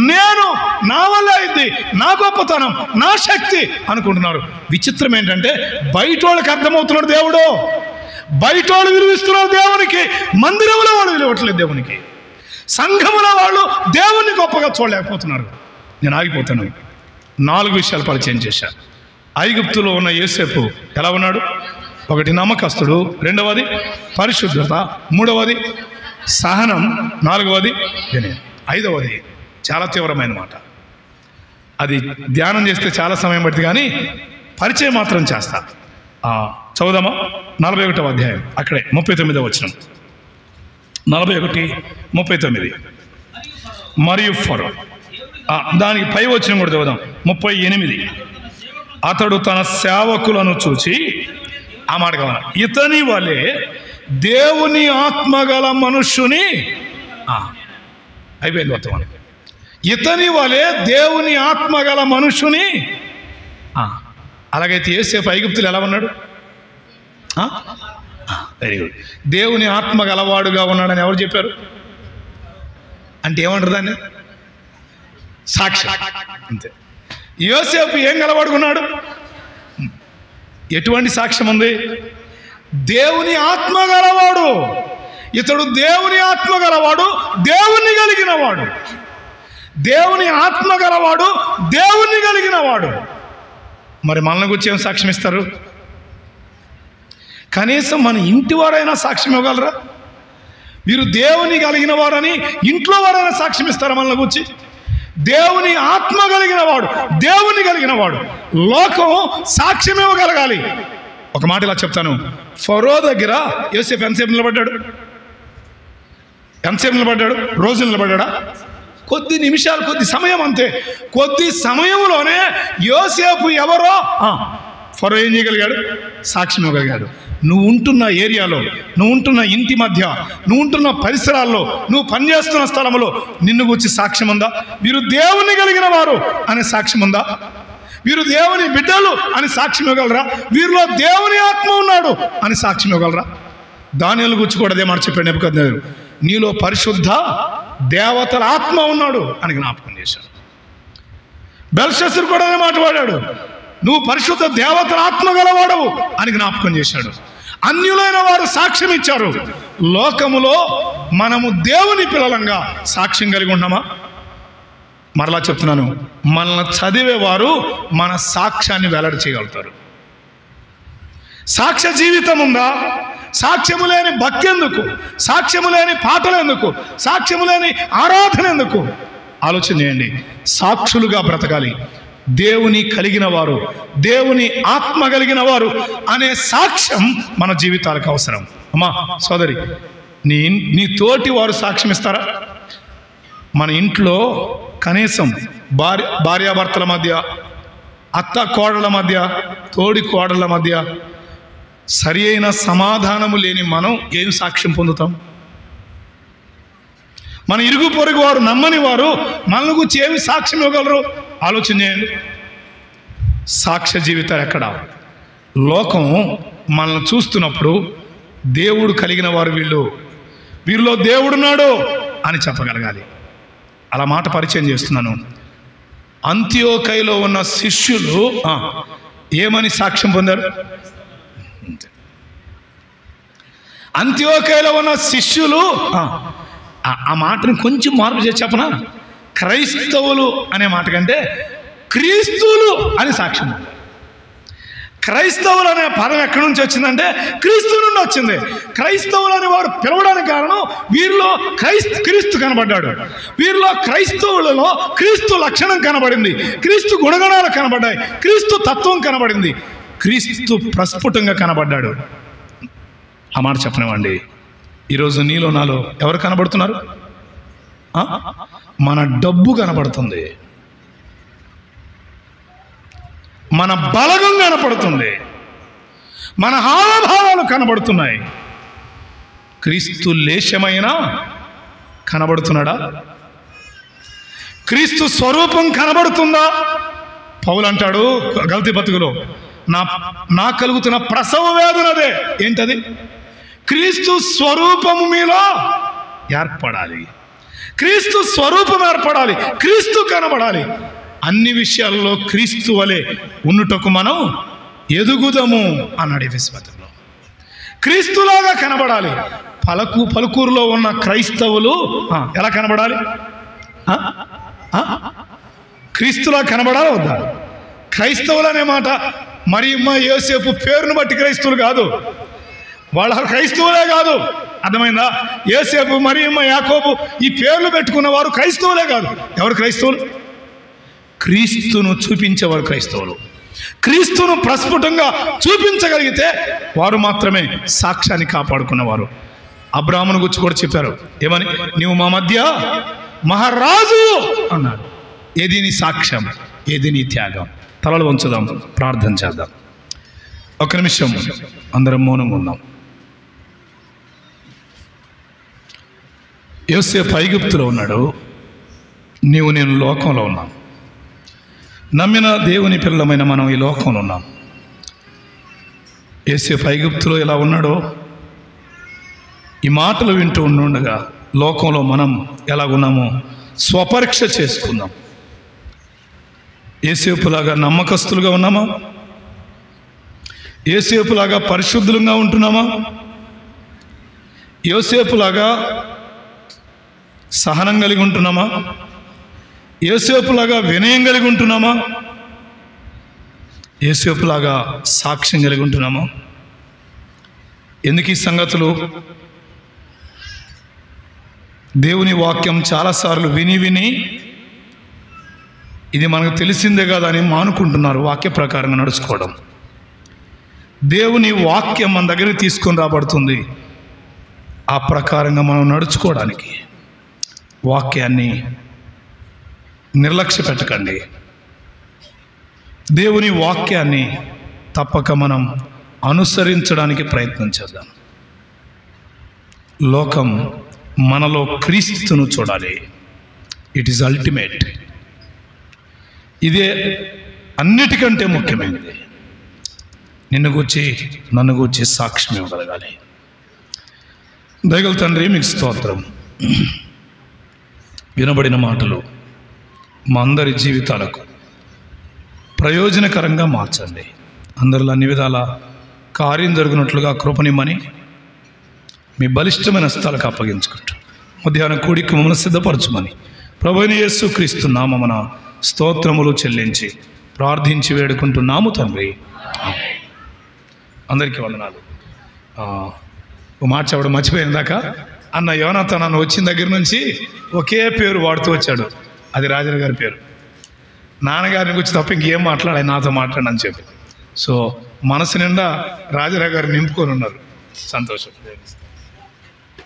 Speaker 1: నేను, నా వల్ల అయింది, నా గొప్పతనం, నా శక్తి అనుకుంటున్నారు. విచిత్రం ఏంటంటే బయట వాళ్ళకి అర్థమవుతున్నాడు దేవుడు, బయట వాళ్ళు విలువిస్తున్నారు దేవునికి, మందిరంలో వాళ్ళు విలువట్లేదు దేవునికి, సంఘములో వాళ్ళు దేవుణ్ణి గొప్పగా చూడలేకపోతున్నారు. నేను ఆగిపోతాను. 4 విషయాలు పరిచయం చేశాను. ఐగుప్తులో ఉన్న యోసేపు ఎలా ఉన్నాడు? 1 నమ్మకస్తుడు, 2వది పరిశుద్ధత, 3వది సహనం, 4వది వినయం, 5వది చాలా తీవ్రమైన మాట. అది ధ్యానం చేస్తే చాలా సమయం పడుతుంది కానీ పరిచయం మాత్రం చేస్తా. చదువుదామా? 41వ అధ్యాయం, అక్కడే 39వ వచనం. 41:39. మరియు ఫరో, దానికి పై వచనం కూడా చదువుదాం, 38. అతడు తన సేవకులను చూచి ఆ మాట కావాలి, ఇతని వలె దేవుని ఆత్మగల మనుష్యుని, అయిపోయింది వర్తమానం, ఇతని వలె దేవుని ఆత్మగల మనుష్యుని. అలాగైతే యోసేపు ఐగుప్తులు ఎలా ఉన్నాడు? Very good. దేవుని ఆత్మ గలవాడుగా ఉన్నాడని ఎవరు చెప్పారు? అంటే ఏమంటారు దాన్ని? సాక్షి. అంతే. యోసేపు ఏం గలవాడుకున్నాడు? ఎటువంటి సాక్ష్యం ఉంది? దేవుని ఆత్మ గలవాడు. ఇతడు దేవుని ఆత్మ గలవాడు, దేవుణ్ణి కలిగిన వాడు. దేవుని ఆత్మ గలవాడు, దేవుణ్ణి కలిగిన వాడు. మరి మనల్ని గురించి ఏం సాక్ష్యం ఇస్తారు? కనీసం మన ఇంటి వారైనా సాక్ష్యం ఇవ్వగలరా? వీరు దేవుని కలిగిన వారని ఇంట్లో వారైనా సాక్ష్యం ఇస్తారా మనల్ని గురించి? దేవుని ఆత్మ కలిగిన వాడు, దేవుని కలిగిన వాడు. లోకం సాక్ష్యం ఇవ్వగలగాలి. ఒక మాట ఇలా చెప్తాను, ఫరో దగ్గర యోసేపు ఎంతసేపు నిలబడ్డాడు? ఎంతసేపు నిలబడ్డాడు? రోజు నిలబడ్డా? కొద్ది నిమిషాలు, కొద్ది సమయం, అంతే. కొద్ది సమయంలోనే యోసేపు ఎవరో ఫరో ఏం చేయగలిగాడు? సాక్ష్యం ఇవ్వగలిగాడు. నువ్వు ఉంటున్న ఏరియాలో, నువ్వు ఉంటున్న ఇంటి మధ్య, నువ్వు ఉంటున్న పరిసరాల్లో, నువ్వు పనిచేస్తున్న స్థలంలో నిన్ను గురించి సాక్ష్యం ఉందా? వీరు దేవుని కలిగిన వారు అనే సాక్ష్యం ఉందా? వీరు దేవుని బిడ్డలు అని సాక్ష్యం ఇవ్వగలరా? వీరిలో దేవుని ఆత్మ ఉన్నాడు అని సాక్ష్యం ఇవ్వగలరా? దానియేలు గురించి కూడా అదే మాట చెప్పాడు నెబుకద్నెజరు, నీలో పరిశుద్ధ దేవతల ఆత్మ ఉన్నాడు అని జ్ఞాపకం చేశాడు. బెల్షస్సరు కూడా అదే మాట వాడాడు, నువ్వు పరిశుద్ధ దేవతల ఆత్మ గలవాడవు అని జ్ఞాపకం చేశాడు. అన్యులైన వారు సాక్ష్యం ఇచ్చారు. లోకములో మనము దేవుని పిల్లలంగా సాక్ష్యం కలిగి ఉన్నామా? మరలా చెప్తున్నాను, మనల్ని చదివేవారు మన సాక్ష్యాన్ని వెల్లడి చేయగలుగుతారు. సాక్ష్య జీవితం ఉందా? సాక్ష్యము లేని భక్తి ఎందుకు? సాక్ష్యము లేని పాటలు ఎందుకు? సాక్ష్యము లేని ఆరాధన ఎందుకు? ఆలోచన చేయండి. సాక్షులుగా బ్రతకాలి. దేవుని కలిగిన వారు, దేవుని ఆత్మ కలిగిన వారు అనే సాక్ష్యం మన జీవితాలకు అవసరం. అమ్మా సోదరి, నీ తోటి వారు సాక్ష్యం ఇస్తారా? మన ఇంట్లో కనీసం భార్యాభర్తల మధ్య, అత్త కోడళ్ళ మధ్య, తోడి కోడళ్ళ మధ్య సరి అయిన సమాధానము లేని మనం ఏం సాక్ష్యం పొందుతాం? మన ఇరుగు పొరుగు వారు, నమ్మని వారు మన గురించి ఏమి సాక్ష్యం ఇవ్వగలరు? ఆలోచన చేయండి. సాక్ష్య జీవితాలు ఎక్కడ? లోకం మనల్ని చూస్తున్నప్పుడు దేవుడు కలిగిన వారు వీరిలో దేవుడున్నాడు అని చెప్పగలగాలి. అలా మాట పరిచయం చేస్తున్నాను. అంత్యోకయలో ఉన్న శిష్యులు ఏమని సాక్ష్యం పొందారు? అంత్యోకయలో ఉన్న శిష్యులు, ఆ మాటను కొంచెం మార్పు చేసి చెప్పనా? క్రైస్తవులు అనే మాట కంటే క్రీస్తువులు అని సాక్ష్యం. క్రైస్తవులు అనే పదం ఎక్కడి నుంచి వచ్చిందంటే క్రీస్తు నుండి వచ్చింది. క్రైస్తవులు అని వారు పిలవడానికి కారణం వీరిలో క్రీస్తు కనబడ్డాడు. వీరిలో క్రైస్తవులలో క్రీస్తు లక్షణం కనబడింది, క్రీస్తు గుణగణాలు కనబడ్డాయి, క్రీస్తు తత్వం కనబడింది, క్రీస్తు ప్రస్ఫుటంగా కనబడ్డాడు. ఆ మాట చెప్పనివ్వండి. ఈరోజు నీలో నాలో ఎవరు కనబడుతున్నారు? మన డబ్బు కనబడుతుంది, మన బలగం కనపడుతుంది, మన హావభావాలు కనబడుతున్నాయి. క్రీస్తు లేశమైనా కనబడుతున్నాడా? క్రీస్తు స్వరూపం కనబడుతుందా? పౌలు అంటాడు గలతీ పత్రికలో, నా కలుగుతున్న ప్రసవ వేదనదే. ఏంటది? క్రీస్తు స్వరూపము మీలో ఏర్పడాలి. క్రీస్తు స్వరూపం ఏర్పడాలి, క్రీస్తు కనబడాలి. అన్ని విషయాల్లో క్రీస్తు వలె ఉన్నటకు మనం ఎదుగుదము అన్నాడు ఎఫెసీయులో. క్రీస్తులాగా కనబడాలి. పలుకూరులో ఉన్న క్రైస్తవులు ఎలా కనబడాలి? క్రీస్తులా కనబడాలి వద్దా? క్రైస్తవులు అనే మాట మరియమ్మ యోసేపు పేరును బట్టి క్రైస్తవులు కాదు, వాళ్ళ క్రైస్తవులే కాదు. అర్థమైందా? యోసేపు, మరియమ్మ, యాకోబు ఈ పేర్లు పెట్టుకున్న వారు క్రైస్తవులే కాదు. ఎవరు క్రైస్తవులు? క్రీస్తును చూపించేవారు క్రైస్తవులు. క్రీస్తును ప్రస్ఫుటంగా చూపించగలిగితే వారు మాత్రమే సాక్ష్యాన్ని కాపాడుకున్నవారు. అబ్రాహామును గురించి కూడా చెప్పారు, ఏమని? నీవు మా మధ్య మహారాజు అన్నాడు. ఏది నీ సాక్ష్యం, ఏది నీ త్యాగం? తలలు వంచుదాం, ప్రార్థన చేద్దాం. ఒక నిమిషం అందరం మౌనంగా ఉందాం. యోసేపు ఐగుప్తులో ఉన్నాడు, నీవు నేను లోకంలో ఉన్నాం. నమ్మిన దేవుని పిల్లలమైన మనం ఈ లోకంలో ఉన్నాం. యోసేపు ఐగుప్తులో ఎలా ఉన్నాడో ఈ మాటలు వింటూ ఉండగా లోకంలో మనం ఎలా ఉన్నామో స్వపరీక్ష చేసుకుందాం. యోసేపులాగా నమ్మకస్తులుగా ఉన్నామా? యోసేపులాగా పరిశుద్ధులుగా ఉంటున్నామా? యోసేపులాగా సహనం కలిగి ఉంటున్నామా? యోసేపులాగా వినయం కలిగి ఉంటున్నామా? యోసేపులాగా సాక్ష్యం కలిగి ఉంటున్నామా? ఎందుకు ఈ సంగతులు? దేవుని వాక్యం చాలాసార్లు విని విని ఇది మనకు తెలిసిందే కదా అని మానుకుంటున్నారు వాక్య ప్రకారంగా నడుచుకోవడం. దేవుని వాక్యం మన దగ్గరికి తీసుకొని రాబడుతుంది. ఆ ప్రకారంగా మనం నడుచుకోవడానికి వాక్యాన్ని నిర్లక్ష్య పెట్టకండి. దేవుని వాక్యాన్ని తప్పక మనం అనుసరించడానికి ప్రయత్నం చేద్దాం. లోకం మనలో క్రీస్తును చూడాలి. It is ultimate. ఇదే అన్నిటికంటే ముఖ్యమైనది. నిన్ను గూర్చి నన్ను గూర్చి సాక్ష్యం ఇవ్వగలగాలి. దయగల తండ్రి, మీకు స్తోత్రం. వినబడిన మాటలు మా అందరి జీవితాలకు ప్రయోజనకరంగా మార్చండి. అందరిలో అన్ని విధాల కార్యం జరిగినట్లుగా కృపనిమ్మని మీ బలిష్టమైన స్థలకు అప్పగించుకుంటూ మధ్యాహ్నం కూడికి మమ్మల్ని సిద్ధపరచమని ప్రభువైన యేసుక్రీస్తు నామమున స్తోత్రములు చెల్లించి ప్రార్థించి వేడుకుంటున్నాము తండ్రి. అందరికీ వందనాలు. ఓ మాట చెప్పడం మర్చిపోయిందాక, అన్న యోనాథన్ నన్ను వచ్చిన దగ్గర నుంచి ఒకే పేరు వాడుతూ వచ్చాడు. అది రాజన్న గారి పేరు. నాన్నగారిని గురించి తప్ప ఇంకేం మాట్లాడాలి, నాతో మాట్లాడని చెప్పి. సో మనసు నిండా రాజరా గారు నింపుకొని ఉన్నారు. సంతోషం.